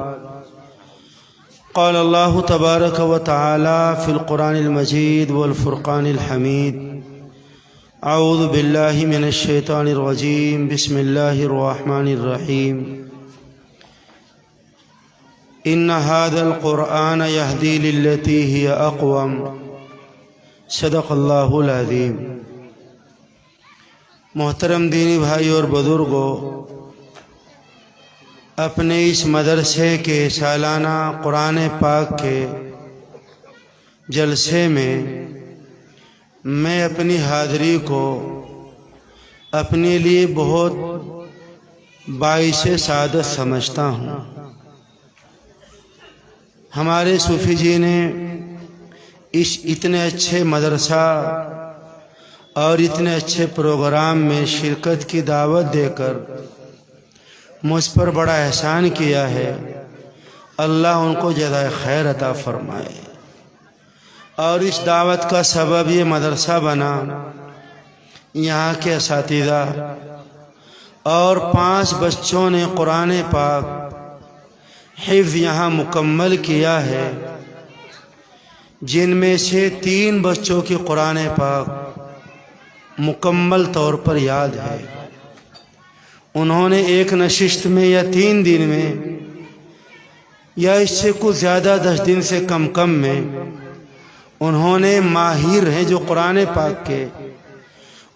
क़ाल अल्लाहु तबारक व तआला फ़िल क़ुरानिल मजीद वल फ़ुरक़ानिल हमीद, अऊज़ु बिल्लाहि मिनश शैतानिर रजीम बिस्मिल्लाहिर रहमानिर रहीम इन्ना हाज़ल क़ुरआन यहदी लिल्लती हिय अक़वम सदक़ल्लाहुल अज़ीम। मोहतरम दीनी भाई और बुज़ुर्गों, अपने इस मदरसे के सालाना कुरान पाक के जलसे में मैं अपनी हाज़िरी को अपने लिए बहुत बाइसे सादत समझता हूँ। हमारे सूफ़ी जी ने इस इतने अच्छे मदरसा और इतने अच्छे प्रोग्राम में शिरकत की दावत देकर मुझ पर बड़ा एहसान किया है। अल्लाह उनको जज़ाए खैर अता फरमाए। और इस दावत का सबब ये मदरसा बना, यहाँ के असातिज़ा और 5 बच्चों ने कुरान पाक हिफ्ज़ यहाँ मुकम्मल किया है, जिनमें से 3 बच्चों की कुरान पाक मुकम्मल तौर पर याद है। उन्होंने एक नशिस्त में या 3 दिन में या इससे कुछ ज़्यादा 10 दिन से कम में उन्होंने माहिर हैं जो कुरान पाक के,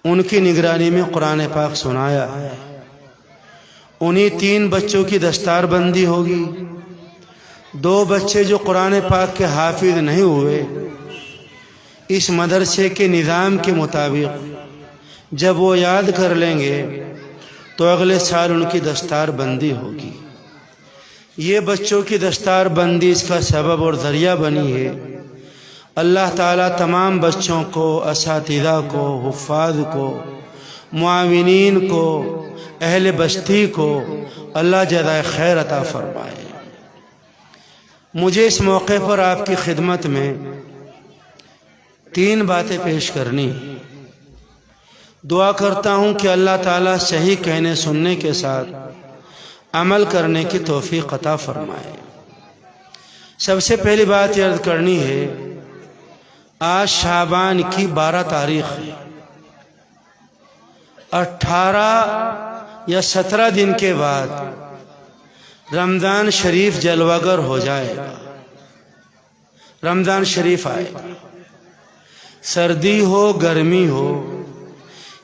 उनकी निगरानी में कुरान पाक सुनाया है। उन्हीं 3 बच्चों की दस्तारबंदी होगी। 2 बच्चे जो कुरान पाक के हाफिज नहीं हुए, इस मदरसे के निज़ाम के मुताबिक जब वो याद कर लेंगे तो अगले साल उनकी दस्तारबंदी होगी। ये बच्चों की दस्तारबंदी इसका सबब और ज़रिया बनी है। अल्लाह ताला तमाम बच्चों को, असातिज़ा को, हुफ़ाज़ को, मुआविनीन को, अहले बस्ती को अल्लाह जज़ाए खैर अता फरमाए। मुझे इस मौके पर आपकी खिदमत में 3 बातें पेश करनी। दुआ करता हूँ कि अल्लाह ताला सही कहने सुनने के साथ अमल करने की तौफीक अता फरमाए। सबसे पहली बात ये अर्ज़ करनी है, आज शाबान की 12 तारीख है। 18 या 17 दिन के बाद रमज़ान शरीफ जलवागर हो जाएगा। रमज़ान शरीफ आएगा। सर्दी हो, गर्मी हो,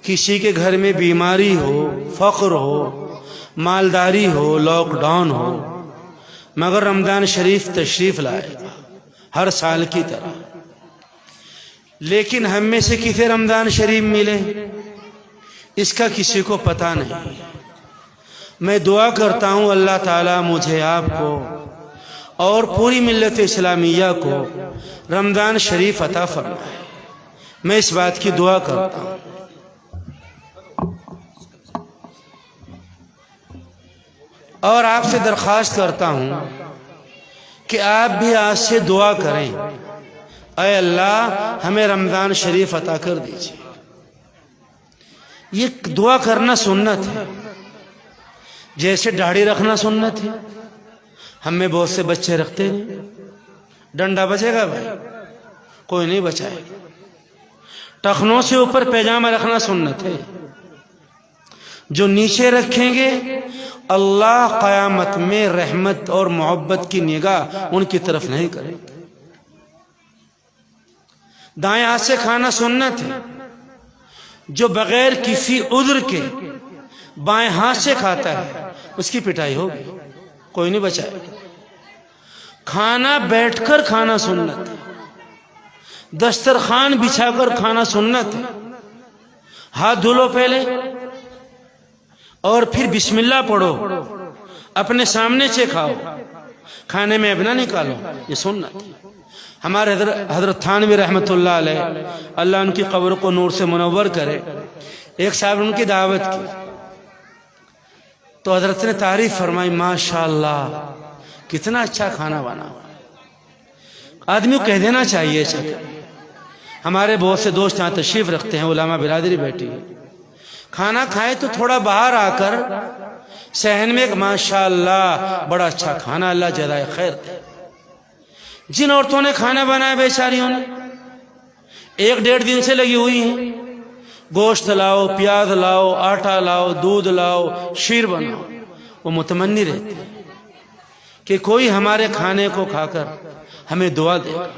किसी के घर में बीमारी हो, फ़क्र हो, मालदारी हो, लॉकडाउन हो, मगर रमज़ान शरीफ तशरीफ़ लाएगा हर साल की तरह। लेकिन हम में से किसे रमज़ान शरीफ मिले, इसका किसी को पता नहीं। मैं दुआ करता हूँ अल्लाह ताला मुझे, आपको और पूरी मिल्लत इस्लामिया को रमज़ान शरीफ अता फरमाए। मैं इस बात की दुआ करता हूँ। और आपसे दरख्वास्त करता हूँ कि आप भी आज से दुआ करें, ऐ अल्लाह हमें रमज़ान शरीफ अता कर दीजिए। ये दुआ करना सुन्नत है, जैसे दाढ़ी रखना सुन्नत है। हम में बहुत से बच्चे रखते नहीं। डंडा बचेगा भाई? कोई नहीं बचाएगा। टखनों से ऊपर पैजामा रखना सुन्नत है। जो नीचे रखेंगे अल्लाह क़यामत में रहमत और मोहब्बत की निगाह उनकी तरफ नहीं करेंगे। दाएं हाथ से खाना सुन्नत है। जो बगैर किसी उज़्र के बाएं हाथ से खाता है उसकी पिटाई होगी, कोई नहीं बचाएगा। खाना बैठकर खाना सुन्नत है। दस्तरखान बिछाकर खाना सुन्नत है। हाथ धो लो पहले और फिर बिस्मिल्लाह पढ़ो, अपने सामने से खाओ, खाने में अपना निकालो, ये सुन्नत है। हमारे हज़रत थानवी रहमतुल्लाह अलैह, अल्लाह उनकी कब्र को नूर से मुनव्वर करे, एक साहब उनकी दावत की तो हज़रत ने तारीफ फरमाई, माशाअल्लाह कितना अच्छा खाना बना। आदमी को कह देना चाहिए। हमारे बहुत से दोस्त यहाँ तशरीफ़ रखते हैं, उलमा बिरादरी बैठी है, खाना खाए तो थोड़ा बाहर आकर सहन में माशाअल्लाह बड़ा अच्छा खाना, अल्लाह जज़ाए खैर दे। जिन औरतों ने खाना बनाया बेचारियों ने 1-1.5 दिन से लगी हुई हैं, गोश्त लाओ, प्याज लाओ, आटा लाओ, दूध लाओ, शीर बनाओ। वो मुतमन्नी रहते हैं कि कोई हमारे खाने को खाकर हमें दुआ देगा।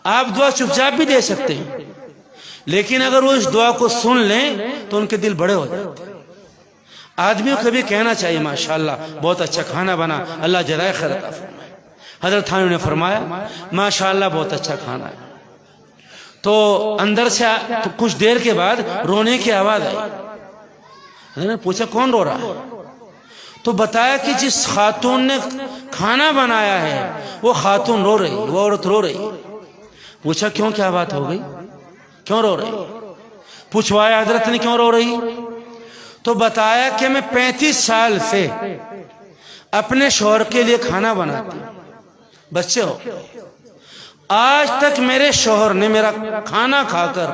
आप दुआ चुपचाप भी दे सकते हैं, लेकिन अगर वो इस दुआ को सुन लें तो उनके दिल बड़े हो जाते हैं। आदमी को कभी कहना चाहिए माशाल्लाह बहुत अच्छा खाना बना, अल्लाह जज़ाए खैर अता फरमाए। हज़रत थानवी ने फरमाया माशाल्लाह बहुत अच्छा खाना है। तो अंदर से तो कुछ देर के बाद रोने की आवाज़ आई। मैंने पूछा कौन रो रहा है? तो बताया कि जिस खातून ने खाना बनाया है वो खातून रो रही, वो औरत रो रही। पूछा क्यों, क्या बात हो गई, क्यों रो रही? पूछवाया हजरत ने क्यों रो रही? तो बताया कि मैं 35 साल से अपने शौहर के लिए खाना बनाती हूँ, बच्चे हो, आज तक मेरे शौहर ने मेरा खाना खाकर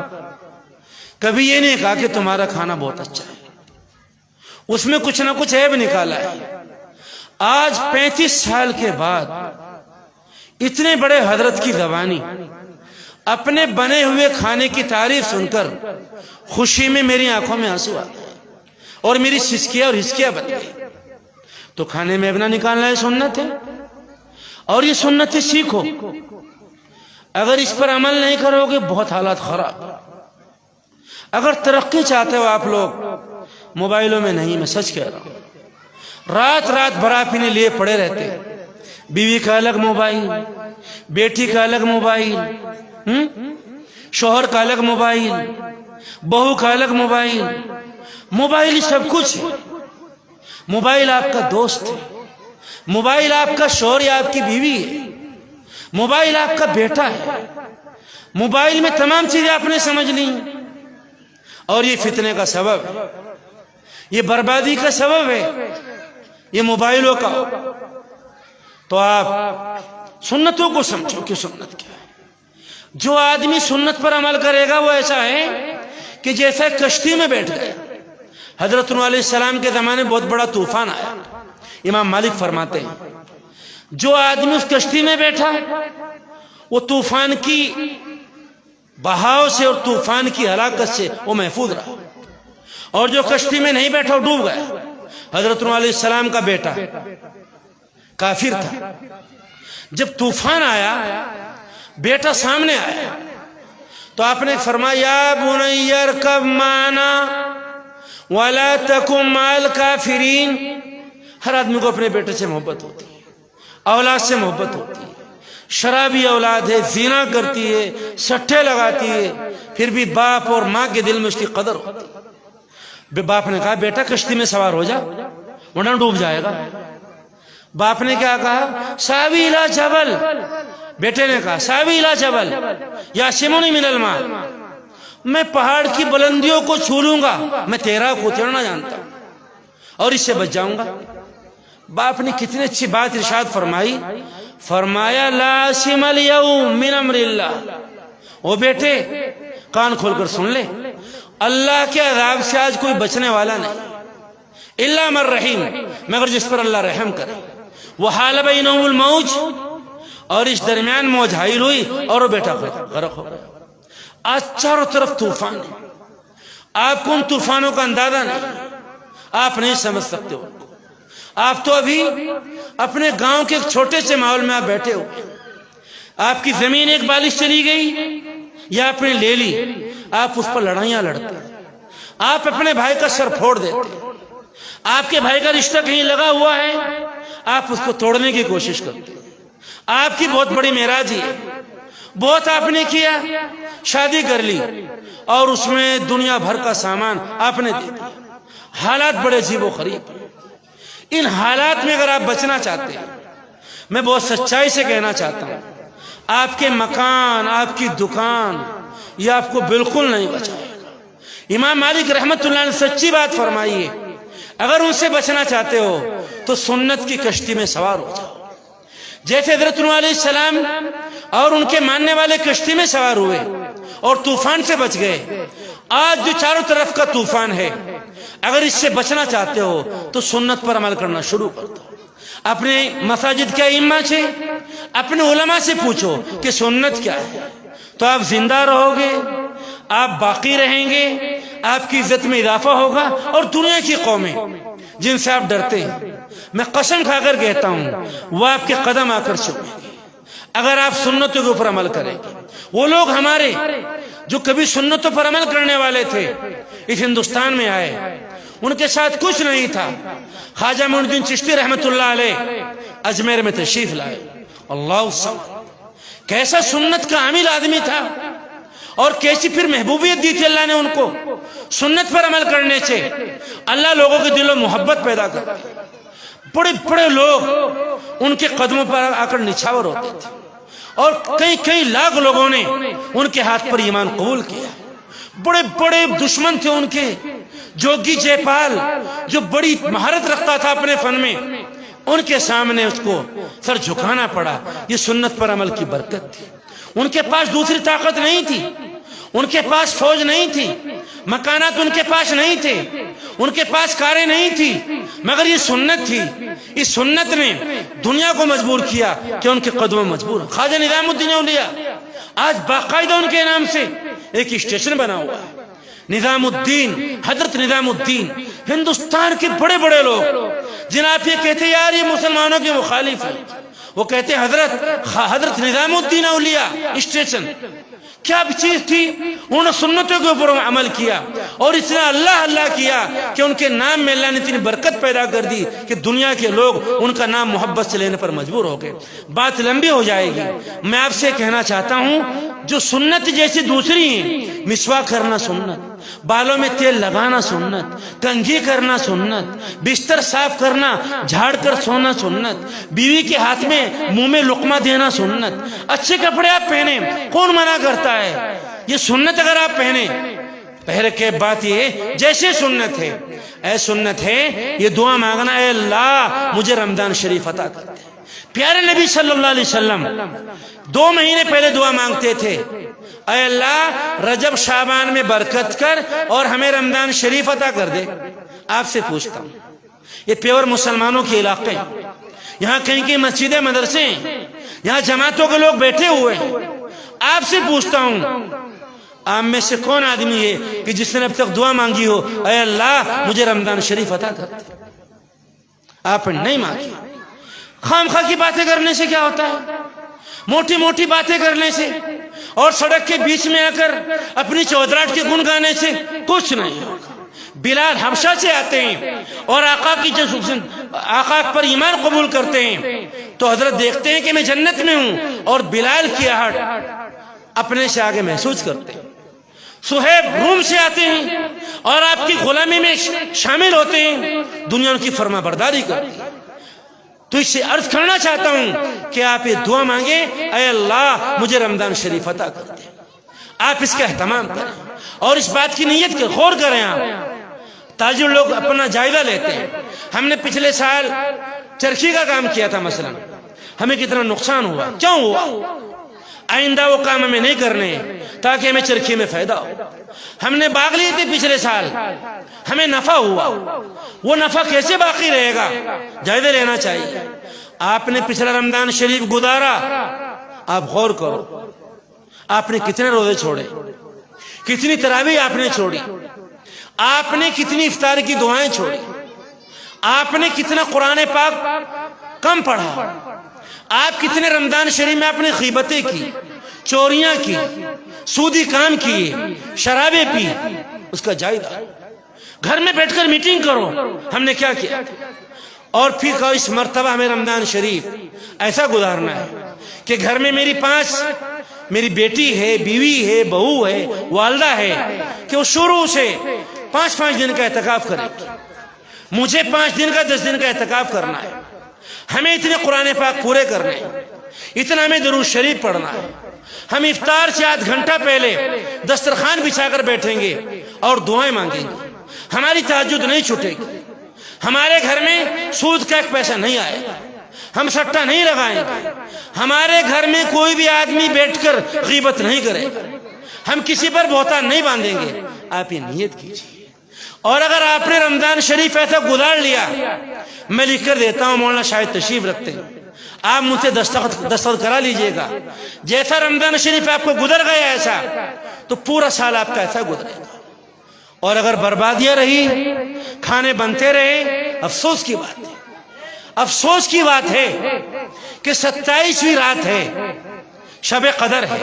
कभी ये नहीं कहा कि तुम्हारा खाना बहुत अच्छा है, उसमें कुछ ना कुछ ऐब निकाला है। आज 35 साल के बाद इतने बड़े हजरत की ज़बानी अपने बने हुए खाने की तारीफ सुनकर खुशी में मेरी आंखों में आंसू आ गए और मेरी सिसकियां और हिचकियां बन गई। तो खाने में अपना निकालना है सुन्नत है, और ये सुन्नत सीखो। अगर इस पर अमल नहीं करोगे बहुत हालात खराब। अगर तरक्की चाहते हो आप लोग, मोबाइलों में नहीं, मैं सच कह रहा हूं, रात रात भरा पीने लिए पड़े रहते। बीवी का अलग मोबाइल, बेटी का अलग मोबाइल, शौहर का अलग मोबाइल, बहू का अलग मोबाइल। मोबाइल ही सब कुछ है। मोबाइल आपका दोस्त है, मोबाइल आपका शौहर या आपकी बीवी है, मोबाइल आपका बेटा है। मोबाइल में तमाम चीजें आपने समझ ली और ये फितने का सबब है, ये बर्बादी का सबब है, ये मोबाइलों का। तो आप सुन्नतों को समझो कि सुन्नत क्या है। जो आदमी सुन्नत पर अमल करेगा वो ऐसा है कि जैसा कश्ती में बैठ गया। हजरत नूह अलैहिस्सलाम के ज़माने में बहुत बड़ा तूफान आया। इमाम मालिक फरमाते हैं जो आदमी उस कश्ती में बैठा वो तूफान की बहाव से और तूफान की हलाकत से वो महफूज रहा, और जो कश्ती में नहीं बैठा वो डूब गया। हजरत नूह अलैहिस्सलाम का बेटा काफिर था। जब तूफान आया, बेटा सामने आया, तो आपने फरमाया बुनैया इरकब माना वला तकुम माल काफिरीन। हर आदमी को अपने बेटे से मोहब्बत होती है, औलाद से मोहब्बत होती है। शराबी औलाद है, ज़िना करती है, सट्टे लगाती है, फिर भी बाप और माँ के दिल में उसकी कदर होती है। बाप ने कहा बेटा कश्ती में सवार हो जा वरना डूब जाएगा। बाप ने क्या कहा? सावी इला जबल। बेटे ने कहा सावी इला जबल यासिमुनी मिनल मा, मैं पहाड़ की बुलंदियों को छू लूंगा, मैं तेरा को उतरना जानता हूं और इससे बच जाऊंगा। बाप ने कितनी अच्छी बात इरशाद फरमाई, फरमाया लासिमल यौम मिन अम्रिल्लाह। ओ बेटे कान खोलकर सुन ले, अल्लाह के अज़ाब से आज कोई बचने वाला नहीं, इल्ला मर रहीम, मगर जिस पर अल्लाह रहम करे। वो हाल बैनहुमुल मौज, और इस दरमियान मौज हाइल हुई और वो बेटा गरक हो गया। आज चारों तरफ तूफान है, आपको उन तूफानों का अंदाजा नहीं, आप नहीं समझ सकते हो। आप तो अभी अपने गांव के एक छोटे से माहौल में आप बैठे हो, आपकी जमीन एक बालिश चली गई या आपने ले ली, आप उस पर लड़ाइयां लड़ते, आप अपने भाई का सर फोड़ देते, आपके भाई का रिश्ता कहीं लगा हुआ है, आप उसको तोड़ने की कोशिश करते। आपकी बहुत बड़ी मेराजी है, बहुत आपने किया, शादी कर ली और उसमें दुनिया भर का सामान आपने दे दिया। हालात बड़े अजीबो खरीब। इन हालात में अगर आप बचना चाहते हैं, मैं बहुत सच्चाई से कहना चाहता हूं, आपके मकान, आपकी दुकान, ये आपको बिल्कुल नहीं बचाएगा। इमाम मालिक रहमतुल्लाह ने सच्ची बात फरमाई है, अगर उनसे बचना चाहते हो तो सुन्नत की कश्ती में सवार हो जाओ। जैसे हज़रत नूह अलैहिस्सलाम और उनके मानने वाले कश्ती में सवार हुए और तूफान से बच गए, आज जो चारों तरफ का तूफान है, अगर इससे बचना चाहते हो तो सुन्नत पर अमल करना शुरू कर दो। अपने मसाजिद के इमाम से, अपने उलमा से पूछो कि सुन्नत क्या है, तो आप जिंदा रहोगे, आप बाकी रहेंगे, आपकी इज्जत में इजाफा होगा और दुनिया की कौमें जिनसे आप डरते हैं, मैं कसम खाकर कहता हूं, वो आपके कदम आकर चुमेंगे अगर आप सुन्नतों के ऊपर अमल करेंगे। वो लोग हमारे जो कभी सुन्नतों पर अमल करने वाले थे इस हिंदुस्तान में आए, उनके साथ कुछ नहीं था। ख्वाजा मोइनुद्दीन चिश्ती रहमतुल्लाह अलैह अजमेर में तशरीफ लाए। अल्लाह कैसा सुन्नत का आमिल आदमी था और कैसी फिर महबूबियत दी थी अल्लाह ने उनको। सुन्नत पर अमल करने से अल्लाह लोगों के दिलों में मोहब्बत पैदा करता है। बड़े बड़े लोग उनके कदमों पर आकर निछावर होते थे और कई कई लाख लोगों ने उनके हाथ पर ईमान कबूल किया। बड़े बड़े दुश्मन थे उनके, जोगी जयपाल जो बड़ी महारत रखता था अपने फन में, उनके सामने उसको सर झुकाना पड़ा। ये सुन्नत पर अमल की बरकत थी। उनके पास दूसरी ताकत नहीं थी, उनके पास फौज नहीं थी, मकानात उनके पास नहीं थे, उनके पास कारें नहीं थी, मगर ये सुन्नत थी। इस सुन्नत ने दुनिया को मजबूर किया कि उनके कदमों मजबूर हो। ख्वाजा निजामुद्दीन औलिया आज बाकायदा उनके नाम से एक स्टेशन बना हुआ है, निजामुद्दीन, हजरत निजामुद्दीन। हिंदुस्तान के बड़े बड़े लोग जिन आप ये कहते यार ये मुसलमानों के मुखालिफ है, वो कहते हजरत निजामुद्दीन औलिया स्टेशन। क्या चीज थी? उन्होंने सुन्नतों के ऊपर अमल किया और इतना अल्लाह अल्लाह किया कि उनके नाम में अल्लाह ने इतनी बरकत पैदा कर दी कि दुनिया के लोग उनका नाम मोहब्बत से लेने पर मजबूर हो गए। बात लंबी हो जाएगी। मैं आपसे कहना चाहता हूं, जो सुन्नत जैसी दूसरी है, मिसवाक करना सुन्नत, बालों में तेल लगाना सुन्नत, कंघी करना सुन्नत, बिस्तर साफ करना, झाड़ कर सोना सुन्नत, बीवी के हाथ में मुंह में लुकमा देना सुन्नत, अच्छे कपड़े आप पहने, कौन मना करता है? ये सुन्नत अगर आप पहले के बात ये जैसे सुन्नत है, ऐ सुन्नत है ये दुआ मांगना, ऐ अल्लाह मुझे रमजान शरीफ अता कर दे। प्यारे नबी सल्लल्लाहु अलैहि वसल्लम 2 महीने पहले दुआ मांगते थे, ऐ अल्लाह रजब शाबान में बरकत कर और हमें रमजान शरीफ अता कर दे। आपसे पूछता हूँ, ये प्योर मुसलमानों के इलाके, यहाँ कहीं कहीं मस्जिदें मदरसे, यहाँ जमातों के लोग बैठे हुए हैं। आपसे पूछता हूँ, आप में से कौन आदमी है कि जिसने अब तक दुआ मांगी हो, ऐ अल्लाह मुझे रमजान शरीफ अता कर दे? आपने नहीं मांगी। खामखा की बातें करने से क्या होता है? मोटी मोटी बातें करने से और सड़क के बीच में आकर अपनी चौधराहट के गुण गाने से कुछ नहीं होगा। बिलाल हबशा से आते हैं और आका की आका पर ईमान कबूल करते हैं तो हजरत देखते हैं कि मैं जन्नत में हूं, और बिलाल की आहट अपने से आगे महसूस करते हैं। सुहेब रूम से आते हैं और आपकी गुलामी में शामिल होते हैं, दुनिया उनकी फरमाबरदारी करती है। तो इससे अर्ज करना चाहता हूं कि आप ये दुआ मांगे, ऐ अल्लाह मुझे रमजान शरीफ अता कर दे। आप इसका एहतमाम करें और इस बात की नीयत के गौर करें। आप ताजुर लोग अपना जायजा लेते हैं। हमने पिछले साल चरखी का काम किया था मसलन, हमें कितना नुकसान हुआ, क्यों हुआ? आइंदा वो काम हमें नहीं करने ताकि हमें चरखी में फायदा हो। हमने बाग लिए थे पिछले साल, हमें नफा हुआ, वो नफा कैसे बाकी रहेगा? जायजा लेना चाहिए। आपने पिछला रमजान शरीफ गुजारा, आप गौर करो, आपने कितने रोजे छोड़े, कितनी तरावी आपने छोड़ी, आपने कितनी इफ्तार की दुआएं छोड़ी, आपने कितना कुरान पाक कम पढ़ा, आप कितने रमजान शरीफ में आपने गीबतें की, चोरियां की, सूदी काम किए, शराबें पी, उसका जायजा। घर में बैठकर मीटिंग करो, हमने क्या किया, और फिर कहो इस मर्तबा हमें रमजान शरीफ ऐसा गुजारना है कि घर में मेरी बेटी है, बीवी है, बहू है, वालदा है, कि वो शुरू से 5-5 दिन का एहतिकाफ करेगी। मुझे 5 दिन का 10 दिन का एहतिकाफ करना है, हमें इतने कुरान पाक पूरे करने हैं, इतना हमें दुरूद शरीफ पढ़ना है। हम इफ्तार से आध घंटा पहले दस्तरखान बिछाकर बैठेंगे और दुआएं मांगेंगे। हमारी तहज्जुद नहीं छूटेगी, हमारे घर में सूद का एक पैसा नहीं आएगा, हम सट्टा नहीं लगाएंगे, हमारे घर में कोई भी आदमी बैठकर गीबत नहीं करेगा, हम किसी पर बहतान नहीं बांधेंगे। आप ये नियत कीजिए। और अगर आपने रमजान शरीफ ऐसा गुजार लिया, मैं लिख कर देता हूँ, मौलाना शायद तशरीफ रखते हैं, आप मुझसे दस्तखत करा लीजिएगा। जैसा रमजान शरीफ आपको गुजर गया ऐसा, तो पूरा साल आपका ऐसा गुजरेगा। और अगर बर्बादियां रही, खाने बनते रहे, अफसोस की बात है। अफसोस की बात है कि 27वीं रात है, शब कदर है,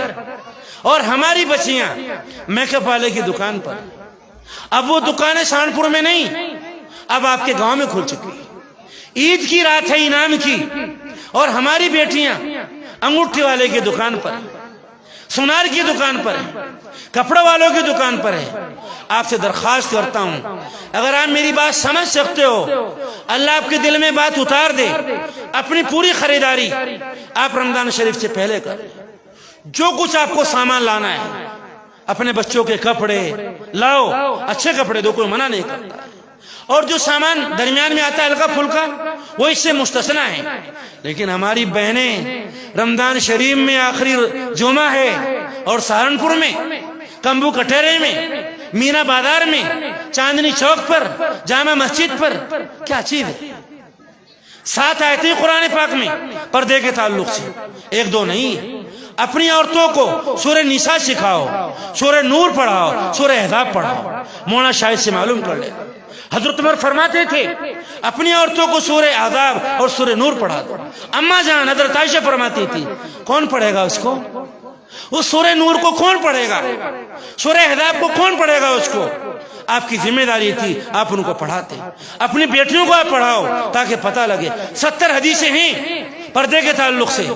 और हमारी बच्चियां मेकअप वाले की दुकान पर, अब वो दुकानें सहारनपुर में नहीं, अब आपके गांव में खुल चुकी है। ईद की रात है इनाम की, और हमारी बेटियां अंगूठी वाले की दुकान पर, सुनार की दुकान पर है, कपड़े वालों की दुकान पर है। आपसे दरख्वास्त करता हूं, अगर आप मेरी बात समझ सकते हो, अल्लाह आपके दिल में बात उतार दे, अपनी पूरी खरीदारी आप रमजान शरीफ से पहले कर। जो कुछ आपको सामान लाना है, अपने बच्चों के कपड़े लाओ, अच्छे कपड़े दो, कोई मना नहीं करता। और जो सामान दरमियान में आता है हल्का फुल्का, वो इससे मुस्तस्ना है। लेकिन हमारी बहनें रमजान शरीफ में आखिरी जुमा है, और सहारनपुर में, कंबू कटहरे में, मीना बाजार में, चांदनी चौक पर, जामा मस्जिद पर, क्या चीज है? 7 आयतें कुरान पाक में पर्दे के ताल्लुक से, 1-2 नहीं है। अपनी औरतों को सूरह निसा सिखाओ, सूरह नूर पढ़ाओ, सूरह अहज़ाब पढ़ाओ। मौलाना शाहिद से मालूम कर ले, हजरत उमर फरमाते थे अपनी औरतों को सूरह अहज़ाब और सूरह नूर पढ़ा दो। अम्मा जान हजरत आयशा फरमाती थी, कौन पढ़ेगा उसको? उस सूरह नूर को कौन पढ़ेगा? सूरह अहज़ाब को कौन पढ़ेगा उसको? आपकी जिम्मेदारी थी, आप उनको पढ़ाते। अपनी बेटियों को आप पढ़ाओ ताकि पता लगे। 70 हदीसें हैं पर्दे के ताल्लुक से।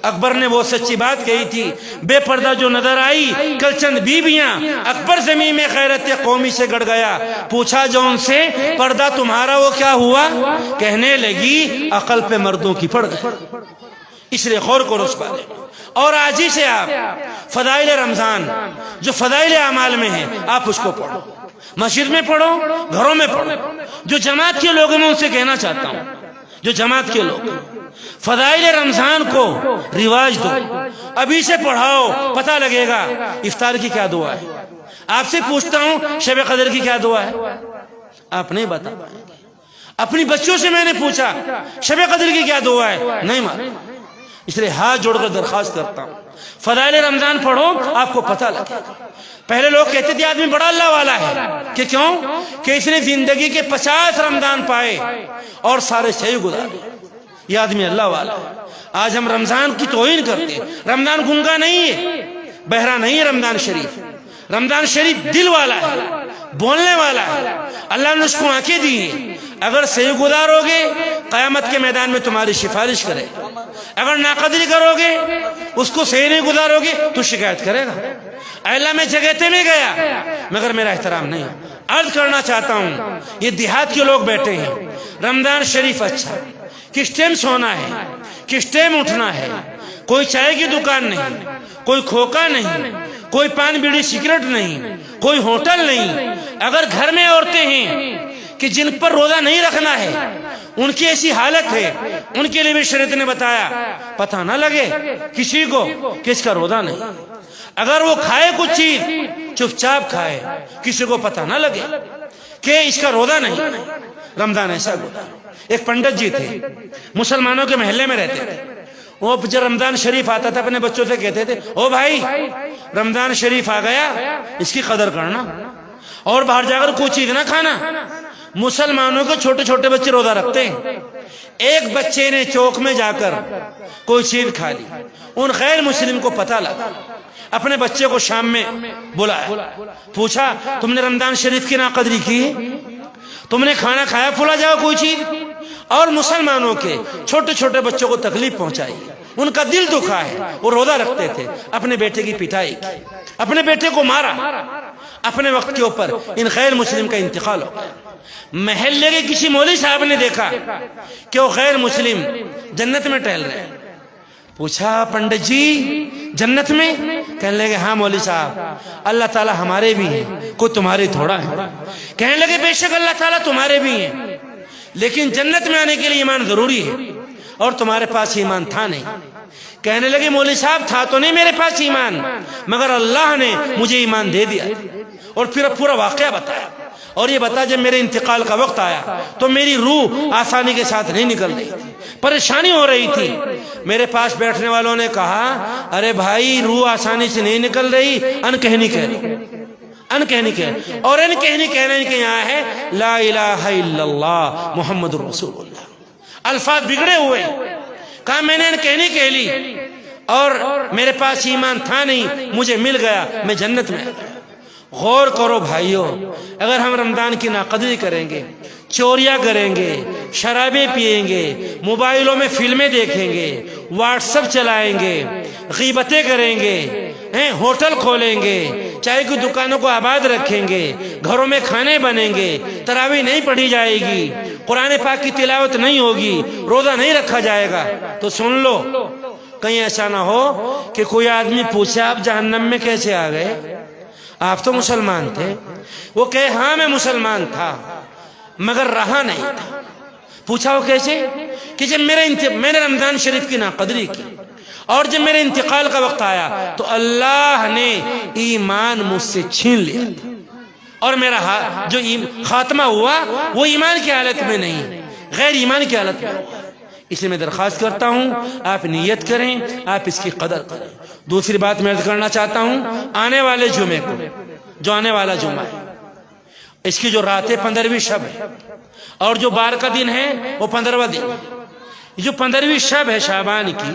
अकबर ने वो सच्ची बात कही थी, बेपर्दा जो नजर आई कल चंद बीबियां, अकबर जमीन में खैरत कौमी से गड़ गया। पूछा जो उनसे, पर्दा तुम्हारा वो क्या हुआ? कहने लगी अकल पे मर्दों की पड़ गई। इसलिए गौर करो उस बारे में। और आज ही से आप फदाइल रमजान जो फदाइल अमाल में है, आप उसको पढ़ो, मस्जिद में पढ़ो, घरों में पढ़ो। जो जमात के लोग, मैं उनसे कहना चाहता हूँ, जो जमात के लोग फदाइल रमजान को रिवाज दो, अभी से पढ़ाओ, पता लगेगा इफ्तार की क्या दुआ है। आपसे पूछता हूं शब कदर की क्या दुआ है? आप नहीं बता पाएंगे। अपनी बच्चों से मैंने पूछा शब कदर की क्या दुआ है, नहीं मालूम। इसलिए हाथ जोड़कर दरखास्त करता हूं, फदाइल रमजान पढ़ो, आपको पता लगेगा। पहले लोग कहते थे आदमी बड़ा अल्लाह वाला है, कि क्यों? कि इसने जिंदगी के 50 रमजान पाए और सारे सही गुजारे, ये आदमी अल्लाह वाला है। आज हम रमजान की तौहीन करते हैं। रमजान गूंगा नहीं है, बहरा नहीं है। रमजान शरीफ, रमजान शरीफ दिल वाला है, बोलने वाला है। अल्लाह ने उसको आंखें दी हैं। अगर सही गुजारोगे, क़यामत के मैदान में तुम्हारी सिफारिश करे। अगर नाकदरी करोगे, उसको सही नहीं गुजारोगे, तो शिकायत करेगा, अल्लाह मैं जगहते में गया मगर मेरा एहतराम नहीं। अर्ज करना चाहता हूँ, ये देहात के लोग बैठे हैं, रमजान शरीफ अच्छा, किस टाइम सोना है, किस टाइम उठना है। कोई चाय की दुकान नहीं, कोई खोखा नहीं, कोई पान बीड़ी सिगरेट नहीं, कोई होटल नहीं। अगर घर में औरतें हैं कि जिन पर रोजा नहीं रखना है, उनकी ऐसी हालत है, उनके लिए भी शरीयत ने बताया पता ना लगे किसी को कि इसका रोजा नहीं। अगर वो खाए कुछ चीज, चुपचाप खाए, किसी को पता ना लगे कि इसका रोजा नहीं। रमजान ऐसा बोला। एक पंडित जी थे, मुसलमानों के महल्ले में रहते थे। वो जब रमजान शरीफ आता था, अपने बच्चों से कहते थे, ओ भाई रमजान शरीफ आ गया, इसकी कदर करना और बाहर जाकर कोई चीज ना खाना। मुसलमानों के छोटे छोटे बच्चे रोजा रखते हैं। एक बच्चे ने चौक में जाकर कोई चीज खा ली, उन गैर मुस्लिम को पता लगा, अपने बच्चे को शाम में बुलाया, पूछा तुमने रमजान शरीफ की नाकदरी की, तुमने खाना खाया फुला जाओ कोई चीज, और मुसलमानों के छोटे छोटे बच्चों को तकलीफ पहुंचाई, उनका दिल दुखा है। वो रोजा रखते थे, अपने बेटे की पिटाई की, अपने बेटे को मारा। अपने वक्त के ऊपर इन गैर मुस्लिम का इंतकाल हो गया। महल्ले के किसी मौलवी साहब ने देखा कि वो गैर मुस्लिम जन्नत में टहल रहे हैं। पूछा पंडित जी जन्नत में? कहने लगे हाँ मौलवी साहब, अल्लाह ताला हमारे भी हैं, कोई तुम्हारे थोड़ा है। कहने लगे बेशक अल्लाह ताला तुम्हारे भी हैं, लेकिन जन्नत में आने के लिए ईमान जरूरी है, और तुम्हारे पास ईमान था नहीं। कहने लगे मौलवी साहब था तो नहीं मेरे पास ईमान, मगर अल्लाह ने मुझे ईमान दे दिया। और फिर पूरा वाकया बताया, और ये बता जब मेरे इंतकाल का वक्त आया तो मेरी रूह आसानी के साथ नहीं निकल रही थी, परेशानी हो रही थी। मेरे पास बैठने वालों ने कहा अरे भाई रूह आसानी से नहीं निकल रही, अनकहनी कह रही, अनकहनी कह, और अनकहनी कहने के यहाँ है ला इलाहा इल्लल्लाह मुहम्मद रसूलुल्लाह। अल्फाज बिगड़े हुए, कहा मैंने अनकहनी कह ली और मेरे पास ईमान था नहीं, मुझे मिल गया, मैं जन्नत में। गौर करो भाइयों, अगर हम रमजान की नाकदरी करेंगे, चोरियां करेंगे, शराबें पिएंगे, मोबाइलों में फिल्में देखेंगे, व्हाट्सएप चलाएंगे, गीबतें करेंगे, होटल खोलेंगे, चाय की दुकानों को आबाद रखेंगे, घरों में खाने बनेंगे, तरावी नहीं पढ़ी जाएगी, कुरान पाक की तिलावत नहीं होगी, रोजा नहीं रखा जाएगा, तो सुन लो, कहीं ऐसा ना हो कि कोई आदमी पूछे आप जहन्नम में कैसे आ गए, आप तो मुसलमान थे। वो कहे हाँ मैं मुसलमान था मगर रहा नहीं था। पूछा वो कैसे, कि जब मैंने रमजान शरीफ की नाकदरी की और जब मेरे इंतकाल का वक्त आया तो अल्लाह ने ईमान मुझसे छीन लिया था और मेरा जो खात्मा हुआ वो ईमान की हालत में नहीं, गैर ईमान की हालत में हुआ। इसलिए मैं दरख्वास्त करता हूँ आप नियत करें, आप इसकी कदर करें। दूसरी बात मैं अर्ज करना चाहता हूँ, आने वाले जुमे को, जो आने वाला जुमा है, इसकी जो रात है 15वीं शब है और जो 12 का दिन है वो 15वां दिन है। जो 15वीं शब है शाबान की,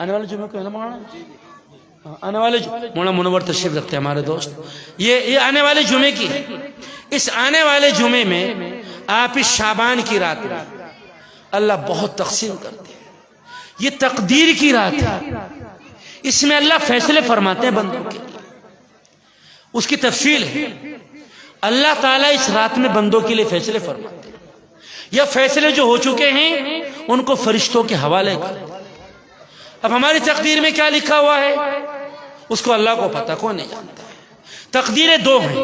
आने वाले जुमे को है ना मौलाना, आने वाले मौलाना मुनव्वर तशरीफ रखते हैं हमारे दोस्त, ये आने वाले जुमे की है। इस आने वाले जुमे में आप इस शाबान की रात में अल्लाह बहुत तकसीम करते हैं, ये तकदीर की रात है, इसमें अल्लाह फैसले फरमाते हैं बंदों के लिए। उसकी तफसील है, अल्लाह ताला इस रात में बंदों के लिए फैसले फरमाते हैं। यह फैसले जो हो चुके हैं उनको फरिश्तों के हवाले कर। अब हमारी तकदीर में क्या लिखा हुआ है उसको अल्लाह को पता, कौन नहीं जानता है। तकदीरें दो हैं,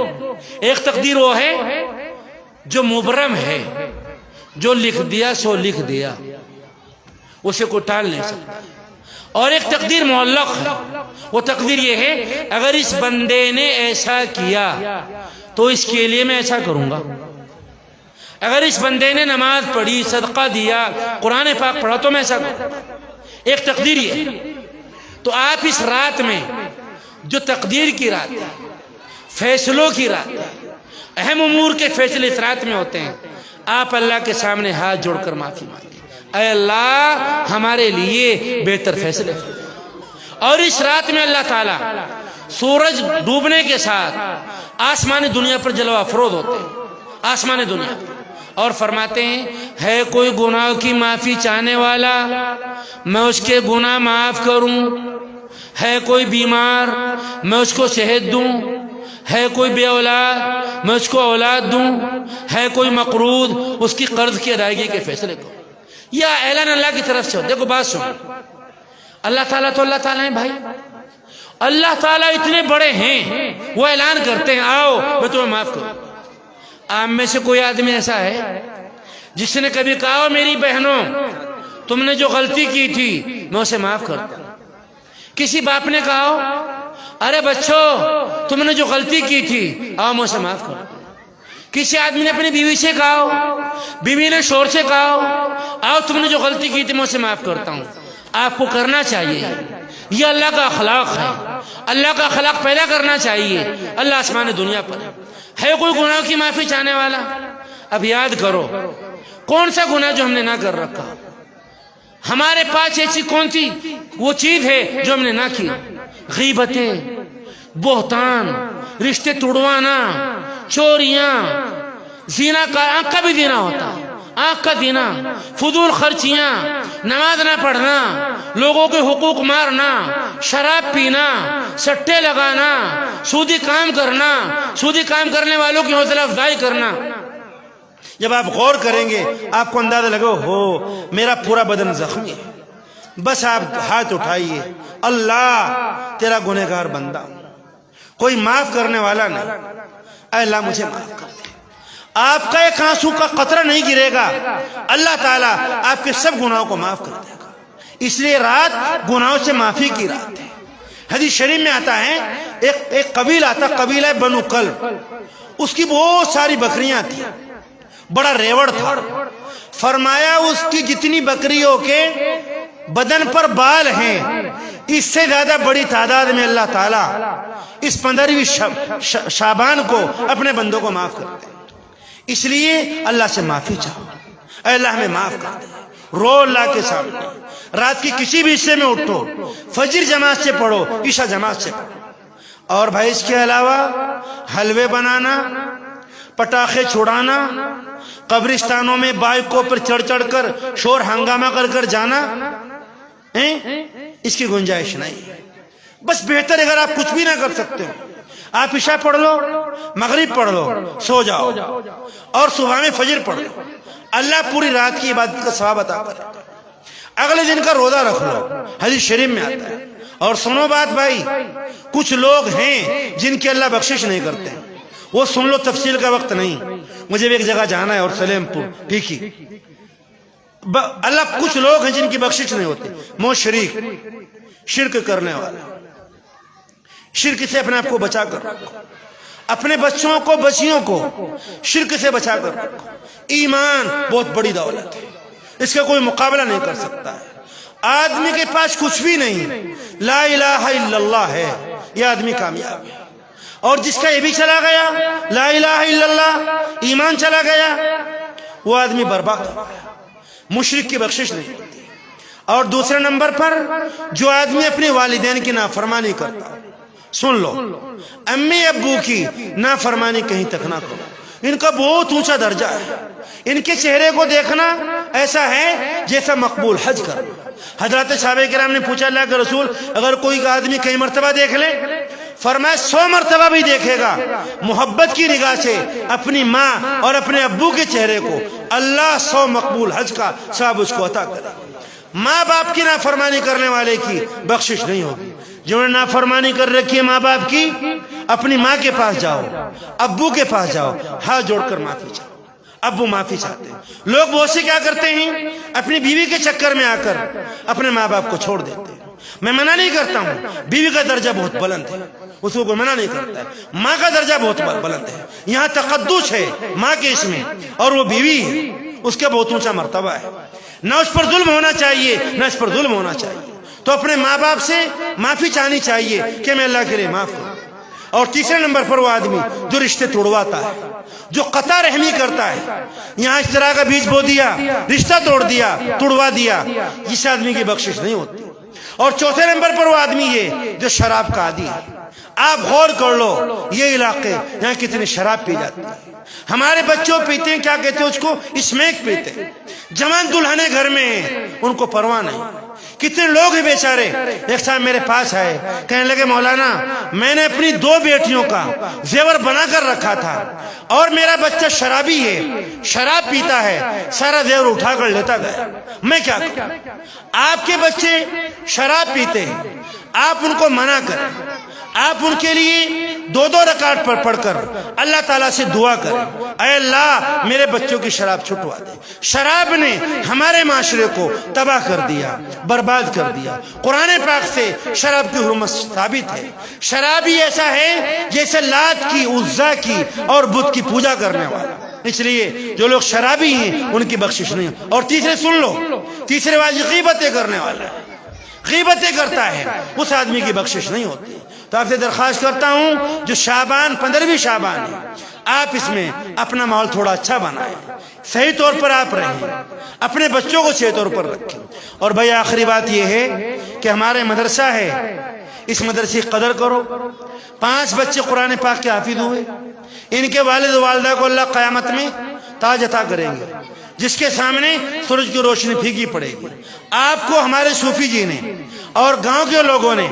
एक तकदीर वो है जो मुबरम है, जो लिख दिया सो लिख दिया, उसे कोई टाल नहीं सकता, और एक तकदीर मुअल्लक़ है। वो तकदीर ये है अगर इस बंदे ने ऐसा किया तो इसके लिए मैं ऐसा करूंगा, अगर इस बंदे ने नमाज पढ़ी, सदका दिया, कुरान पाक पढ़ा तो मैं ऐसा करूंगा। एक तकदीर ये। तो आप इस रात में जो तकदीर की रात है, फैसलों की रात है, अहम उमूर के फैसले इस रात में होते हैं, आप अल्लाह के सामने हाथ जोड़कर माफी मांगे, ऐ अल्लाह हमारे लिए बेहतर फैसले। और इस रात में अल्लाह ताला सूरज डूबने के साथ आसमानी दुनिया पर जलवा अफरोज होते हैं, आसमानी दुनिया, और फरमाते हैं है कोई गुनाह की माफी चाहने वाला मैं उसके गुनाह माफ करूं, है कोई बीमार मैं उसको सेहत दूं, है कोई बे औलाद मैं उसको औलाद दूं, है कोई मकरूद उसकी कर्ज की अदायगी के फैसले को। यह ऐलान अल्लाह की तरफ से हो। देखो बात सुनो, अल्लाह ताला तो अल्लाह ताला है भाई, अल्लाह ताला इतने बड़े हैं, वो ऐलान करते हैं आओ मैं तुम्हें माफ करूं। आप में से कोई आदमी ऐसा है जिसने कभी कहा मेरी बहनों तुमने जो गलती की थी मैं उसे माफ करता? किसी बाप ने कहा अरे बच्चों तुमने जो गलती की थी आओ मैं उसे माफ कर। किसी आदमी ने अपनी बीवी से कहा, बीवी ने शोर से कहा आओ तुमने जो गलती की थी मैं उसे माफ करता हूँ। आपको करना चाहिए, ये अल्लाह का अखलाक है, अल्लाह का अखलाक पैदा करना चाहिए। अल्लाह आसमान दुनिया पर है कोई गुनाह की माफी चाहने वाला? अब याद करो कौन सा गुनाह जो हमने ना कर रखा, हमारे पास ऐसी कौन सी वो चीज है जो हमने ना की? गीबतें, बोहतान, रिश्ते तोड़वाना, चोरियां, जीना का, आंख का भी जीना होता है, आंख का जीना, फजूल खर्चियां, नमाज ना पढ़ना, लोगों के हुकूक मारना, शराब पीना, सट्टे लगाना, सूदी काम करना, सूदी काम करने वालों की हौसला अफजाई करना। जब आप गौर करेंगे आपको अंदाजा लगो हो मेरा पूरा बदन जख्मी है, बस आप हाथ उठाइए, अल्लाह तेरा गुनहगार बंदा, कोई माफ करने वाला नहीं, अल्लाह मुझे माफ कर दे। आपका एक आंसू का कतरा नहीं गिरेगा, अल्लाह ताला आपके सब गुनाहों को माफ कर देगा। इसलिए रात गुनाहों से माफी की रात है। हदीस शरीफ में आता है एक कबीला था, कबीला बनु कल्ब, उसकी बहुत सारी बकरियां थी, बड़ा रेवड़ था। फरमाया उसकी जितनी बकरियों के बदन पर बाल हैं इससे ज़्यादा बड़ी तादाद में अल्लाह ताला इस 15वीं शाबान को अपने बंदों को माफ़ करते हैं। इसलिए अल्लाह से माफ़ी चाहो, अल्लाह हमें माफ़ कर दे। रो अल्लाह के सामने, रात की किसी भी हिस्से में उठो, फजर जमात से पढ़ो, ईशा जमात से पढ़ो। और भाई इसके अलावा हलवे बनाना, पटाखे छुड़ाना, कब्रिस्तानों में बाइकों पर चढ़ चढ़ कर शोर हंगामा कर कर जाना इसकी गुंजाइश नहीं है। बस बेहतर अगर आप कुछ भी ना कर सकते हो, आप ईशा पढ़ लो, मगरिब पढ़ लो, सो जाओ और सुबह में फजर पढ़ लो। अल्लाह पूरी रात की इबादत का सवाब अता करे। अगले दिन का रोजा रख लो, हदीस शरीफ में आता है। और सुनो बात भाई, कुछ लोग हैं जिनकी अल्लाह बख्शिश नहीं करते, वो सुन लो, तफसील का वक्त नहीं, मुझे भी एक जगह जाना है और सलेमपुर ठीक ही। अल्लाह कुछ लोग हैं जिनकी बख्शिश नहीं होती, मुशरिक, शिर्क करने वाले। शिर्क से अपने आप को बचा कर रखो, अपने बच्चों को बच्चियों को शिर्क से बचा कर रखो। ईमान बहुत बड़ी दौलत है, इसका कोई मुकाबला नहीं कर सकता है। आदमी के पास कुछ भी नहीं, ला इलाहा इल्लल्लाह है, यह आदमी कामयाब है। और जिसका ये भी चला गया, ला इलाहा इल्लल्लाह, ईमान चला गया, वो आदमी बर्बाद हो गया। मुशरिक की बख्शिश नहीं होती। और दूसरे नंबर पर जो आदमी अपने वालिदैन की नाफरमानी करता, सुन लो, अम्मी अब्बू की नाफरमानी कहीं तक ना करो, इनका बहुत ऊंचा दर्जा है। इनके चेहरे को देखना ऐसा है जैसा मकबूल हज करना। हजरत साहबे किराम ने पूछा, अल्लाह के रसूल, अगर कोई आदमी कई मरतबा देख ले, फरमाया 100 मरतबा भी देखेगा, मोहब्बत की निगाह से अपनी माँ और अपने अब्बू के चेहरे को, अल्लाह 100 मकबूल हज का सवाब उसको अता करे। माँ बाप की नाफरमानी करने वाले की बख्शिश नहीं होगी। जिन्होंने नाफरमानी कर रखी है माँ बाप की, अपनी माँ के पास जाओ, अब्बू के पास जाओ, हाथ जोड़कर माफी चाहो। अब्बू माफी चाहते हैं। लोग बहुत से क्या करते हैं, अपनी बीवी के चक्कर में आकर अपने माँ बाप को छोड़ देते हैं। मैं मना नहीं करता हूँ, बीवी का दर्जा बहुत बुलंद है, उसको कोई मना नहीं करता है। माँ का दर्जा बहुत बुलंद है, यहाँ तकद्दुस है माँ के इसमें, और वो बीवी है, उसका बहुत ऊंचा मर्तबा है। ना उस पर जुल्म होना चाहिए, ना इस पर जुल्म होना चाहिए। तो अपने माँ बाप से माफी चाहनी चाहिए कि मैं अल्लाह के लिए माफ करूं। और तीसरे नंबर पर वो आदमी जो रिश्ते तोड़वाता है, जो कता रहमी करता है, यहाँ इस तरह का बीज बो दिया, रिश्ता तोड़ दिया, तोड़वा दिया, इस आदमी की बख्शिश नहीं होती। और चौथे नंबर पर वो आदमी है जो शराब का आदी है। आप गौर कर लो, ये इलाके यहाँ कितनी शराब पी जाती है। हमारे बच्चों पीते हैं, क्या कहते हैं उसको, स्मैक पीते हैं। जवान दुल्हने घर में हैं, उनको परवाह नहीं। कितने लोग हैं बेचारे। एक साहब मेरे पास आए, कहने लगे, मौलाना मैंने अपनी 2 बेटियों का जेवर बनाकर रखा था और मेरा बच्चा शराबी है, शराब पीता है, सारा जेवर उठा कर लेता गया, मैं क्या करूं। आपके बच्चे शराब पीते हैं, आप उनको मना करें, आप उनके लिए 2-2 रकात पर पढ़कर अल्लाह ताला से दुआ करें, ऐ अल्लाह मेरे बच्चों की शराब छुटवा दे। शराब ने हमारे माशरे को तबाह कर दिया, बर्बाद कर दिया। कुरान पाक से शराब की हुर्मत साबित है। शराब ही ऐसा है जैसे लात की, उज्जा की और बुत की पूजा करने वाला। इसलिए जो लोग शराबी हैं उनकी बख्शिश नहीं। और तीसरे सुन लो, तीसरे वाली गीबतें करने वाला, गीबतें करता है, उस आदमी की बख्शिश नहीं होती। तो आपसे दरख्वास्त करता हूं, जो शाबान 15वीं शाबान है, आप इसमें अपना माहौल थोड़ा अच्छा बनाएं, सही तौर पर आप रहें, अपने बच्चों को सही तौर पर रखें। और भाई आखिरी बात यह है कि हमारे मदरसा है, इस मदरसे की कदर करो। 5 बच्चे कुरान पाक के हाफिज हुए, इनके वालिद वालिदा को अल्लाह क़यामत में ताज अता करेंगे, जिसके सामने सूरज की रोशनी फीकी पड़ेगी। आपको हमारे सूफी जी ने और गांव के लोगों ने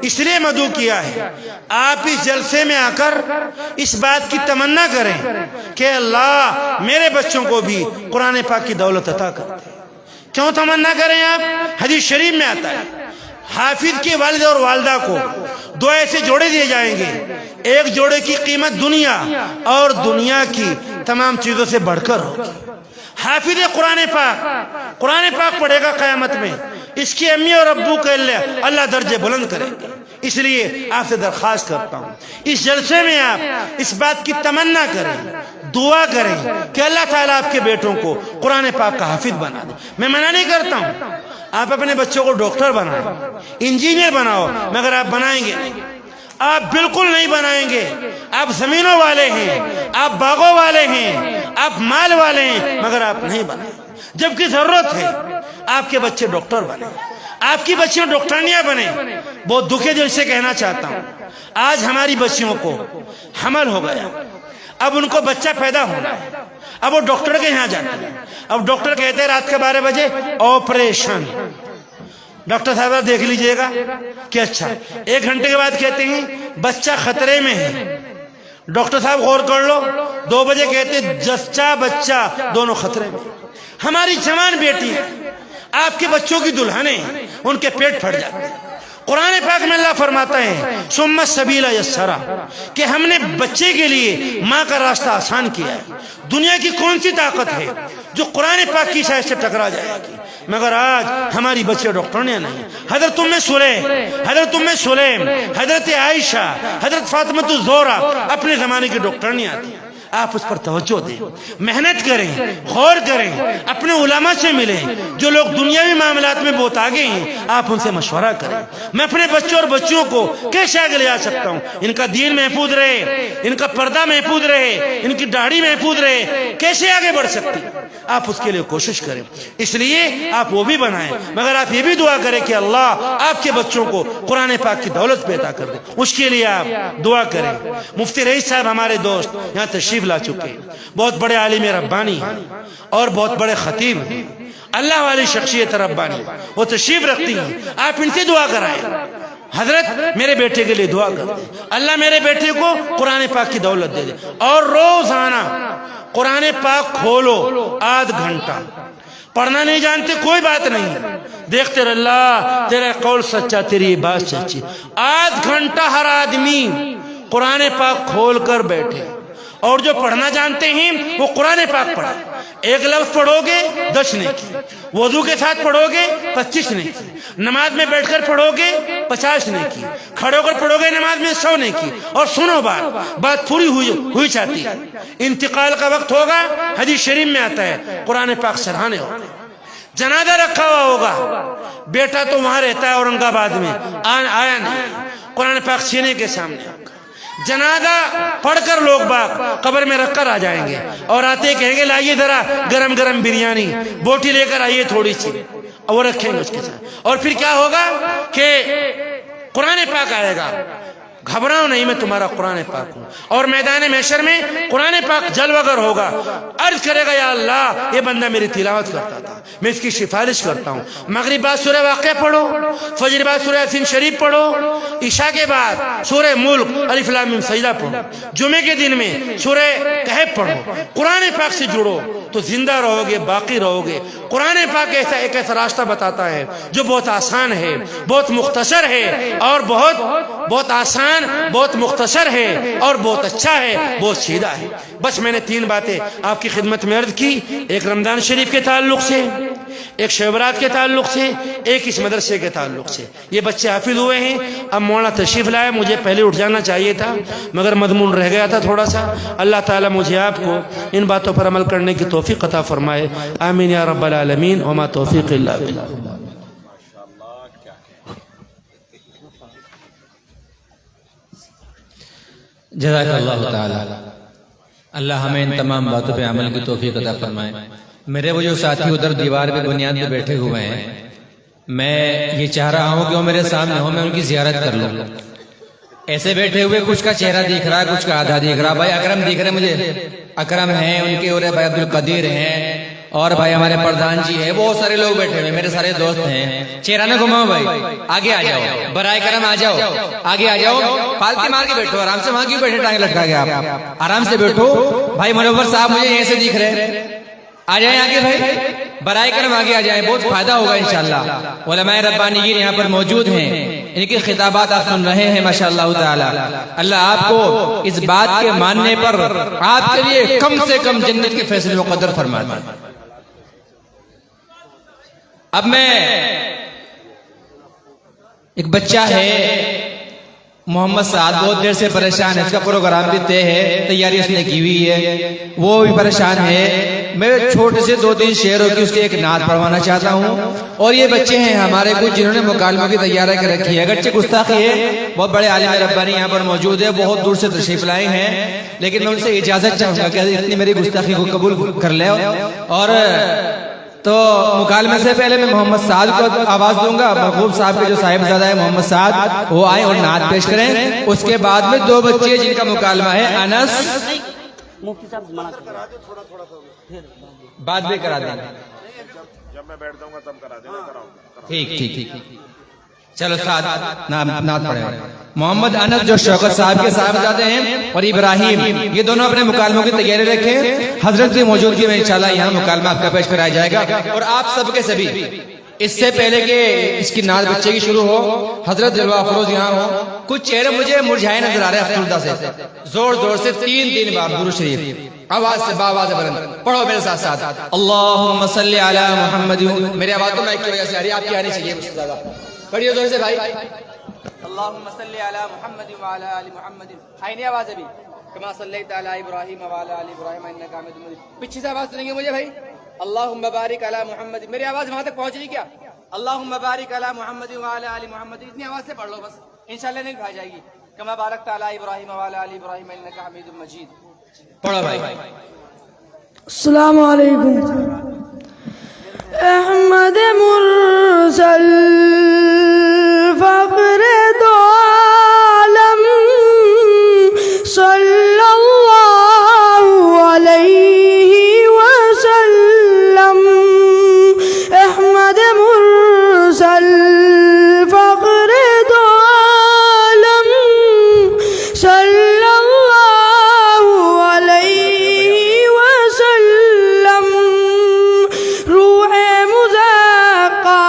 इसलिए मदऊ किया है, आप इस जलसे में आकर इस बात की तमन्ना करें कि अल्लाह मेरे बच्चों को भी कुरान पाक की दौलत अता कर। क्यों तमन्ना करें आप? हदीस शरीफ में आता है, हाफिज के वालिद और वालिदा को 2 ऐसे जोड़े दिए जाएंगे, एक जोड़े की कीमत दुनिया और दुनिया की तमाम चीजों से बढ़कर होगी। हाफिज कुरान पाक पढ़ेगा क़यामत में, इसकी अम्मी और अब्बू के अल्लाह दर्जे बुलंद करेंगे। इसलिए आपसे दरख्वास्त करता हूँ, इस जलसे में आप इस बात की तमन्ना करें, दुआ करें कि अल्लाह ताला आपके बेटों को कुरान पाक का हाफिज बना दे। मैं मना नहीं करता हूँ, आप अपने बच्चों को डॉक्टर बनाओ, इंजीनियर बनाओ, मगर आप बनाएंगे नहीं, आप बिल्कुल नहीं बनाएंगे। आप जमीनों वाले हैं, आप बागों वाले हैं, आप माल वाले हैं, मगर आप नहीं बनाए। जबकि जरूरत है आपके बच्चे डॉक्टर बने, आपकी बच्चियां डॉक्टरनियां बने। बहुत दुखे दिल से कहना चाहता हूं, आज हमारी बच्चियों को हमल हो गया, अब उनको बच्चा पैदा होना है, अब वो डॉक्टर के यहाँ जाते हैं। अब डॉक्टर कहते हैं रात के 12 बजे ऑपरेशन, डॉक्टर साहब आप देख लीजिएगा कि अच्छा। 1 घंटे के बाद कहते हैं बच्चा खतरे में है, डॉक्टर साहब गौर कर लो, 2 बजे कहते हैं जच्चा बच्चा दोनों खतरे में। हमारी जवान बेटी आपके बच्चों की दुल्हने, उनके पेट फट जाते हैं। कुरान पाक में अल्लाह फरमाता है सुम्मा सबीला यस्सरा, कि हमने बच्चे के लिए माँ का रास्ता आसान किया है। दुनिया की कौन सी ताकत है जो कुरान पाक की शायद से टकरा जाएगी? मगर आज हमारी बच्चे डॉक्टरनियां नहीं। हजरत उम्मे सुलेम, हजरत आयशा, हजरत फातिमा ज़ोहरा अपने जमाने की डॉक्टरनियां थी। आप उस पर तवज्जो दें, मेहनत करें, गौर करें, अपने उलमा से मिलें। जो लोग दुनियावी मामलात में बहुत आगे हैं, आप उनसे मशवरा करें। मैं अपने बच्चों और बच्चियों को कैसे आगे ले जा सकता हूँ? इनका दीन महफूज रहे, इनका पर्दा महफूज रहे, इनकी दाढ़ी महफूज रहे, कैसे आगे बढ़ सकती? आप उसके लिए कोशिश करें। इसलिए आप वो भी बनाएं, मगर आप ये भी दुआ करें कि अल्लाह आपके बच्चों को कुरान पाक की दौलत पैदा कर दे। उसके लिए आप दुआ करें। मुफ्ती रईस साहब हमारे दोस्त यहाँ तशरीफ ला चुके हैं, बहुत बड़े आलिम रब्बानी हैं और बहुत बड़े खतीब हैं, अल्लाह वाली शख्सियत रब्बानी, वो तशरीफ रखती हैं। आप इनसे दुआ कराएं, हजरत मेरे बेटे के लिए दुआ कर, अल्लाह मेरे बेटे को कुरान पाक की दौलत दे दे। और रोजाना कुरान पाक खोलो, आध घंटा। पढ़ना नहीं जानते कोई बात नहीं, देखते रह, अल्लाह तेरा कौल सच्चा, तेरी बात सच्ची। आध घंटा हर आदमी कुरान पाक खोल कर बैठे, और जो पढ़ना जानते हैं वो कुरान पाक पढ़े। 1 लफ्ज पढ़ोगे 10 नेकी, वजू के साथ पढ़ोगे 25 नेकी, नमाज में बैठकर पढ़ोगे 50 नेकी, खड़े होकर पढ़ोगे नमाज में 100 नेकी। और सुनो बात पूरी हुई चाहती है। इंतकाल का वक्त होगा, हदीस शरीफ में आता है कुरान पाक सराहने होगा। जनाजा रखा हुआ होगा, बेटा तो वहां रहता है औरंगाबाद में, आया नहीं, कुरान पाक सीने के सामने। जनाजा पढ़कर लोग बाग कब्र में रखकर आ जाएंगे, और आते कहेंगे लाइए जरा गरम गरम बिरयानी, बोटी लेकर आइए थोड़ी सी, और वो रखेंगे उसके साथ। और फिर क्या होगा कि कुरान पाक आएगा, घबराओ नहीं मैं तुम्हारा कुरान पाक हूँ। और मैदान महशर में कुरान पाक जलवगर होगा, अर्ज करेगा या अल्लाह ये बंदा मेरी तिलावत करता था, मैं इसकी सिफारिश करता हूँ। मगरिब बाद सूरह वाक़िया पढ़ो, फजर बाद सूरह यासीन शरीफ पढ़ो, इशा के बाद सूरह मुल्क अलिफ लाम मीम सजदा पढ़ो, जुमे के दिन में सूरह कहफ पढ़ो। कुरान पाक से जुड़ो तो जिंदा रहोगे, बाकी रहोगे। कुरान पाक एक ऐसा रास्ता बताता है जो बहुत आसान है, बहुत मुख्तसर है, और बहुत आसान, बहुत मुख्तसर है, और बहुत अच्छा है, बहुत सीधा है। बस मैंने 3 बातें आपकी खिदमत में अर्ज की, एक रमजान शरीफ के ताल्लुक से, एक शबरात के ताल्लुक से, एक इस मदरसे के ताल्लुक से। ये बच्चे हाफिज हुए हैं, अब मौलाना तशरीफ लाए, मुझे पहले उठ जाना चाहिए था मगर मजमून रह गया था थोड़ा सा। अल्लाह ताला मुझे आपको इन बातों पर अमल करने की तौफीक अता फरमाए, आमीन या रब्बल आलमीन, वमा तौफीक इल्ला बिल्लाह। जज़ाकल्लाहु ताला, अल्लाह हमें इन तमाम बातों पे अमल की तौफीक अता फरमाए। मेरे वो जो साथी उधर दीवार पे बुनियाद पे बैठे हुए हैं, मैं ये चाह रहा हूँ कि वो मेरे सामने हो, मैं उनकी ज़ियारत कर लूँ। ऐसे बैठे हुए कुछ का चेहरा दिख रहा है, कुछ का आधा दिख रहा। भाई अकरम दिख रहे मुझे, अकरम हैं उनके, और भाई अब्दुल कदीर हैं, और भाई हमारे प्रधान जी हैं, बहुत सारे लोग बैठे हुए, मेरे सारे दोस्त हैं। चेहरा ना घुमाओ भाई, आगे आ जाओ, बराए करम आ जाओ, आगे आ जाओ, पालती मार के बैठो, आराम से। वहां क्यों बैठे टांगे लटका के? आप आराम से बैठो। भाई मुनव्वर साहब मुझे यहीं से दिख रहे, आ जाए आगे भाई, बराए करम आगे आ जाए, बहुत फायदा होगा इंशाअल्लाह। उलमाए रब्बानीयीन यहाँ पर मौजूद हैं, इनके खिताबात आप सुन रहे हैं माशाअल्लाह ताला। अल्लाह आपको इस बात के मानने पर आपके लिए कम से कम जन्नत के फैसले मुक़द्दर फरमा दे। अब मैं, एक बच्चा है मोहम्मद साद, बहुत देर से परेशान है, इसका प्रोग्राम भी तय है, तैयारी उसने की हुई है, वो भी परेशान है। मैं छोटे से 2-3 शेरों की उसके एक नात पढ़वाना चाहता हूँ। और ये बच्चे हैं हमारे कुछ जिन्होंने मुकालमे की तैयारी कर रखी है। अगरचे गुस्ताखी है, बहुत बड़े आलिम रब्बानी यहाँ पर मौजूद है, बहुत दूर से तशरीफ लाए हैं, लेकिन मैं उनसे इजाजत चाहूंगा कि इतनी मेरी गुस्ताखी को कबूल कर ले। और तो मुकालमे से पहले मैं मोहम्मद साद को आवाज दूंगा। महबूब साहब के जो साहिबजादा है मोहम्मद साद, वो आए और नात पेश करें। उसके बाद में 2 बच्चे जिनका मुकालमा है, अनस, बाद में करा देंगे, जब मैं बैठ जाऊंगा तब करा देना। ठीक ठीक ठीक। चलो साथ नात पढ़े। मोहम्मद अनस जो शौकत साहब के साहबजादे हैं, और इब्राहिम, ये दोनों अपने मुकालमों की तैयारी रखें। हजरत की मौजूदगी में इंशाल्लाह यहाँ मुकालमा आपका पेश कराया जाएगा। और आप सबके सभी, इससे पहले कि इसकी नात बच्चे की शुरू हो, हजरत जलवा अफरोज यहाँ हो, कुछ चेहरे मुझे मुरझाए नजर आ रहे हैं अफसुर्दा से। जोर जोर से 3 बार दुरूद शरीफ आवाज से, बावाज बुलंद पढ़ो मेरे साथ साथ। अल्लाहुम्मा सल्ली अला मुहम्मद। मेरी आवाज तो माइक की वजह से आ रही है, आपकी आनी चाहिए मुझसे ज्यादा। पढ़िए जोर से भाई। अल्लाहुम्मा सल्ली अला मुहम्मद व अला आलि मुहम्मद। आईनी आवाज अभी, कमा सल्लैता अला इब्राहीम व अला आलि इब्राहीम इन्नका हमीदुम मजीद। पीछे से आवाज सुनेंगे मुझे भाई। अल्लाहुम्मा बारिक अला मुहम्मद। मेरी आवाज वहां तक पहुंच रही क्या? अल्लाहुम्मा बारिक अला मुहम्मद व अला आलि मुहम्मद। इतनी आवाज से पढ़ लो बस, इंशाल्लाह नहीं भाई जाएगी। कमा बारकता अला इब्राहीम व अला आलि इब्राहीम इन्नका हमीदुम मजीद। पढ़ो भाई। अस्सलामु अलैकुम। अहमद मुरसल फख्र दो आलम सल्लल्लाहु अलैहि वसल्लम। अहमद मुरसल फख्र दो आलम सल्लल्लाहु अलैहि वसल्लम। रूह मुज़क्का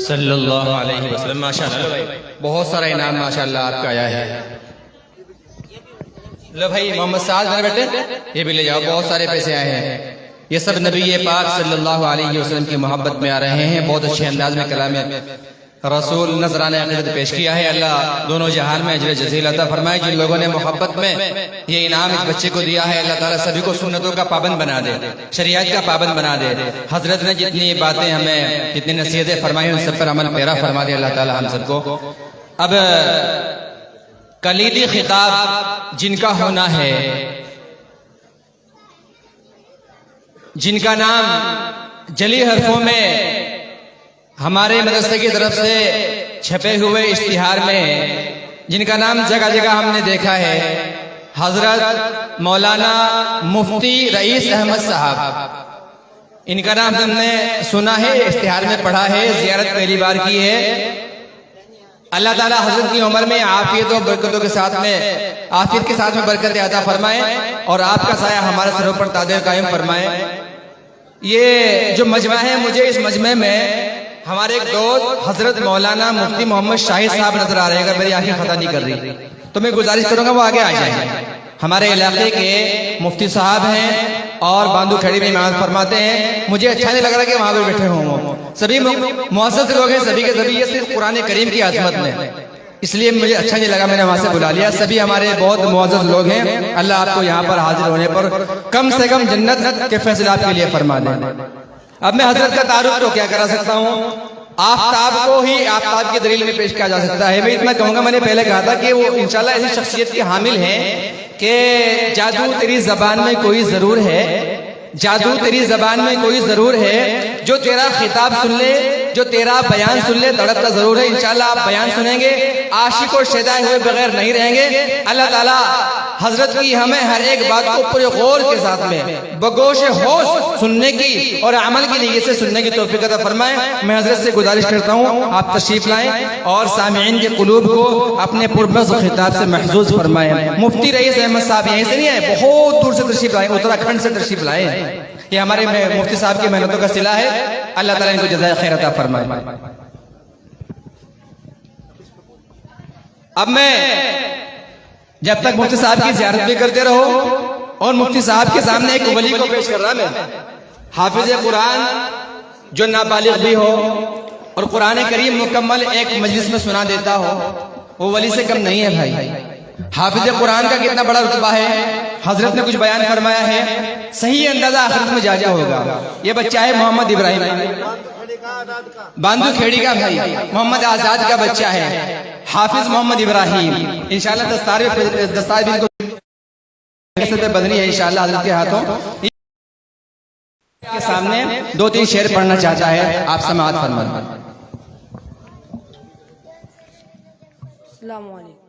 सल्लल्लाहु अलैहि वसल्लम। माशाअल्लाह भाई, बहुत सारा इनाम माशाअल्लाह आपका आया है। लो भाई मोहम्मद साद मेरे बेटे, ये भी ले जाओ, बहुत सारे पैसे आए हैं। ये सब नबी पाक सल्लल्लाहु अलैहि वसल्लम की मोहब्बत में आ रहे हैं। बहुत अच्छे अंदाज में कलाम रसूल नजराने अक़ीदत पेश किया है। अल्लाह दोनों जहान में अजर जज़ील अता फरमाए। जिन लोगों ने मोहब्बत में ये इनाम इस बच्चे को दिया है, अल्लाह ताला सभी को सुन्नतों का पाबंद बना दे, शरीयत का पाबंद बना दे। हजरत ने जितनी बातें हमें, जितनी नसीहतें फरमाई, उन सब पर अमल पैरा फरमा दे अल्लाह ताला हम सबको। अब कलीदी खिताब जिनका होना है, जिनका नाम जली हरफों में हमारे मदरसे की तरफ से छपे हुए इश्तिहार में, जिनका नाम जगह जगह हमने देखा है, हजरत मौलाना मुफ्ती रईस अहमद साहब, इनका नाम हमने सुना है, इश्तिहार में पढ़ा है, जियारत पहली बार की है। अल्लाह ताला हजरत की उम्र में आफियत और बरकतों के साथ में, आफियत के साथ में बरकत अता फरमाए और आपका साया हमारे सरों पर तादेर कायम फरमाए। ये जो मजमा है, मुझे इस मजमे में हमारे एक दोस्त हजरत मौलाना मुफ्ती मोहम्मद शाहिद साहब नजर आ रहे हैं। अगर मेरी आंखें खता नहीं कर रही तो मैं गुजारिश करूंगा वो आगे आ जाए। हमारे इलाके के मुफ्ती साहब हैं और बांदू खड़ी में इमामत फरमाते हैं। मुझे अच्छा नहीं लग रहा कि वहां पे बैठे हों, सभी मुअस्सस लोग हैं, सभी के सभी, ये सिर्फ कुरान करीम की आजमत में, इसलिए मुझे अच्छा नहीं लगा, मैंने वहां से बुला लिया। सभी हमारे बहुत मुअज़्ज़ज़ लोग हैं। अल्लाह आपको यहाँ पर हाजिर होने पर कम से कम जन्नत के फैसले आपके लिए फरमा दे। अब मैं हजरत का तारुफ तो क्या करा सकता हूँ, आफ्ताब को ही आफ्ताब की दलील में पेश किया जा सकता है। मैं इतना कहूंगा, मैंने पहले कहा था कि वो इंशाल्लाह ऐसी शख्सियत के हामिल हैं कि जादू तेरी जबान में कोई जरूर है, जादू तेरी जबान में कोई जरूर है, जो तेरा खिताब सुन ले, जो तेरा बयान सुन ले, तड़पता जरूर है। इंशाल्लाह आप बयान सुनेंगे, आशिक और शैदाए हुए बगैर नहीं रहेंगे। अल्लाह ताला हजरत की हमें हर एक बात को पूरे गौर के साथ में बगोश होश सुनने की और अमल की नीयत से सुनने की तौफीक अता फरमाए। मैं हजरत से गुजारिश करता हूँ आप तशरीफ लाएं और सामीईन के कुलूब को अपने पुरबज़ खिताब से महजूज फरमाएं। मुफ्ती रईस अहमद साहब यहीं से नहीं आए, बहुत दूर से तशरीफ लाए, उत्तराखंड से तशरीफ लाए। ये हमारे मुफ्ती साहब की मेहनतों का सिला है। अल्लाह ताला इनको जज़ाए खैर अता फरमाए। अब मैं जब तक मुफ्ती साहब की ज़ियारत भी करते रहो और मुफ्ती साहब के सामने एक वली को पेश कर रहा मैं, हाफिज कुरान जो नाबालिग भी हो और कुरान करीम मुकम्मल एक मजलिस में सुना देता हो, वो वली से कम नहीं है भाई। हाफिज कुरान का कितना बड़ा रुतबा है, हजरत ने कुछ बयान फरमाया है, सही अंदाजा आखिरत में जाजा होगा। ये बच्चा है मोहम्मद इब्राहिम, बांदू खेड़ी का भाई, मोहम्मद आजाद का बच्चा है, हाफिज मोहम्मद इब्राहिम। इंशाल्लाह दस्तार भी इनको बदनी है इंशाल्लाह हजरत के हाथों। के सामने 2-3 शेर पढ़ना चाहता है, आप समाअत फरमाएं। अस्सलामु अलैकुम।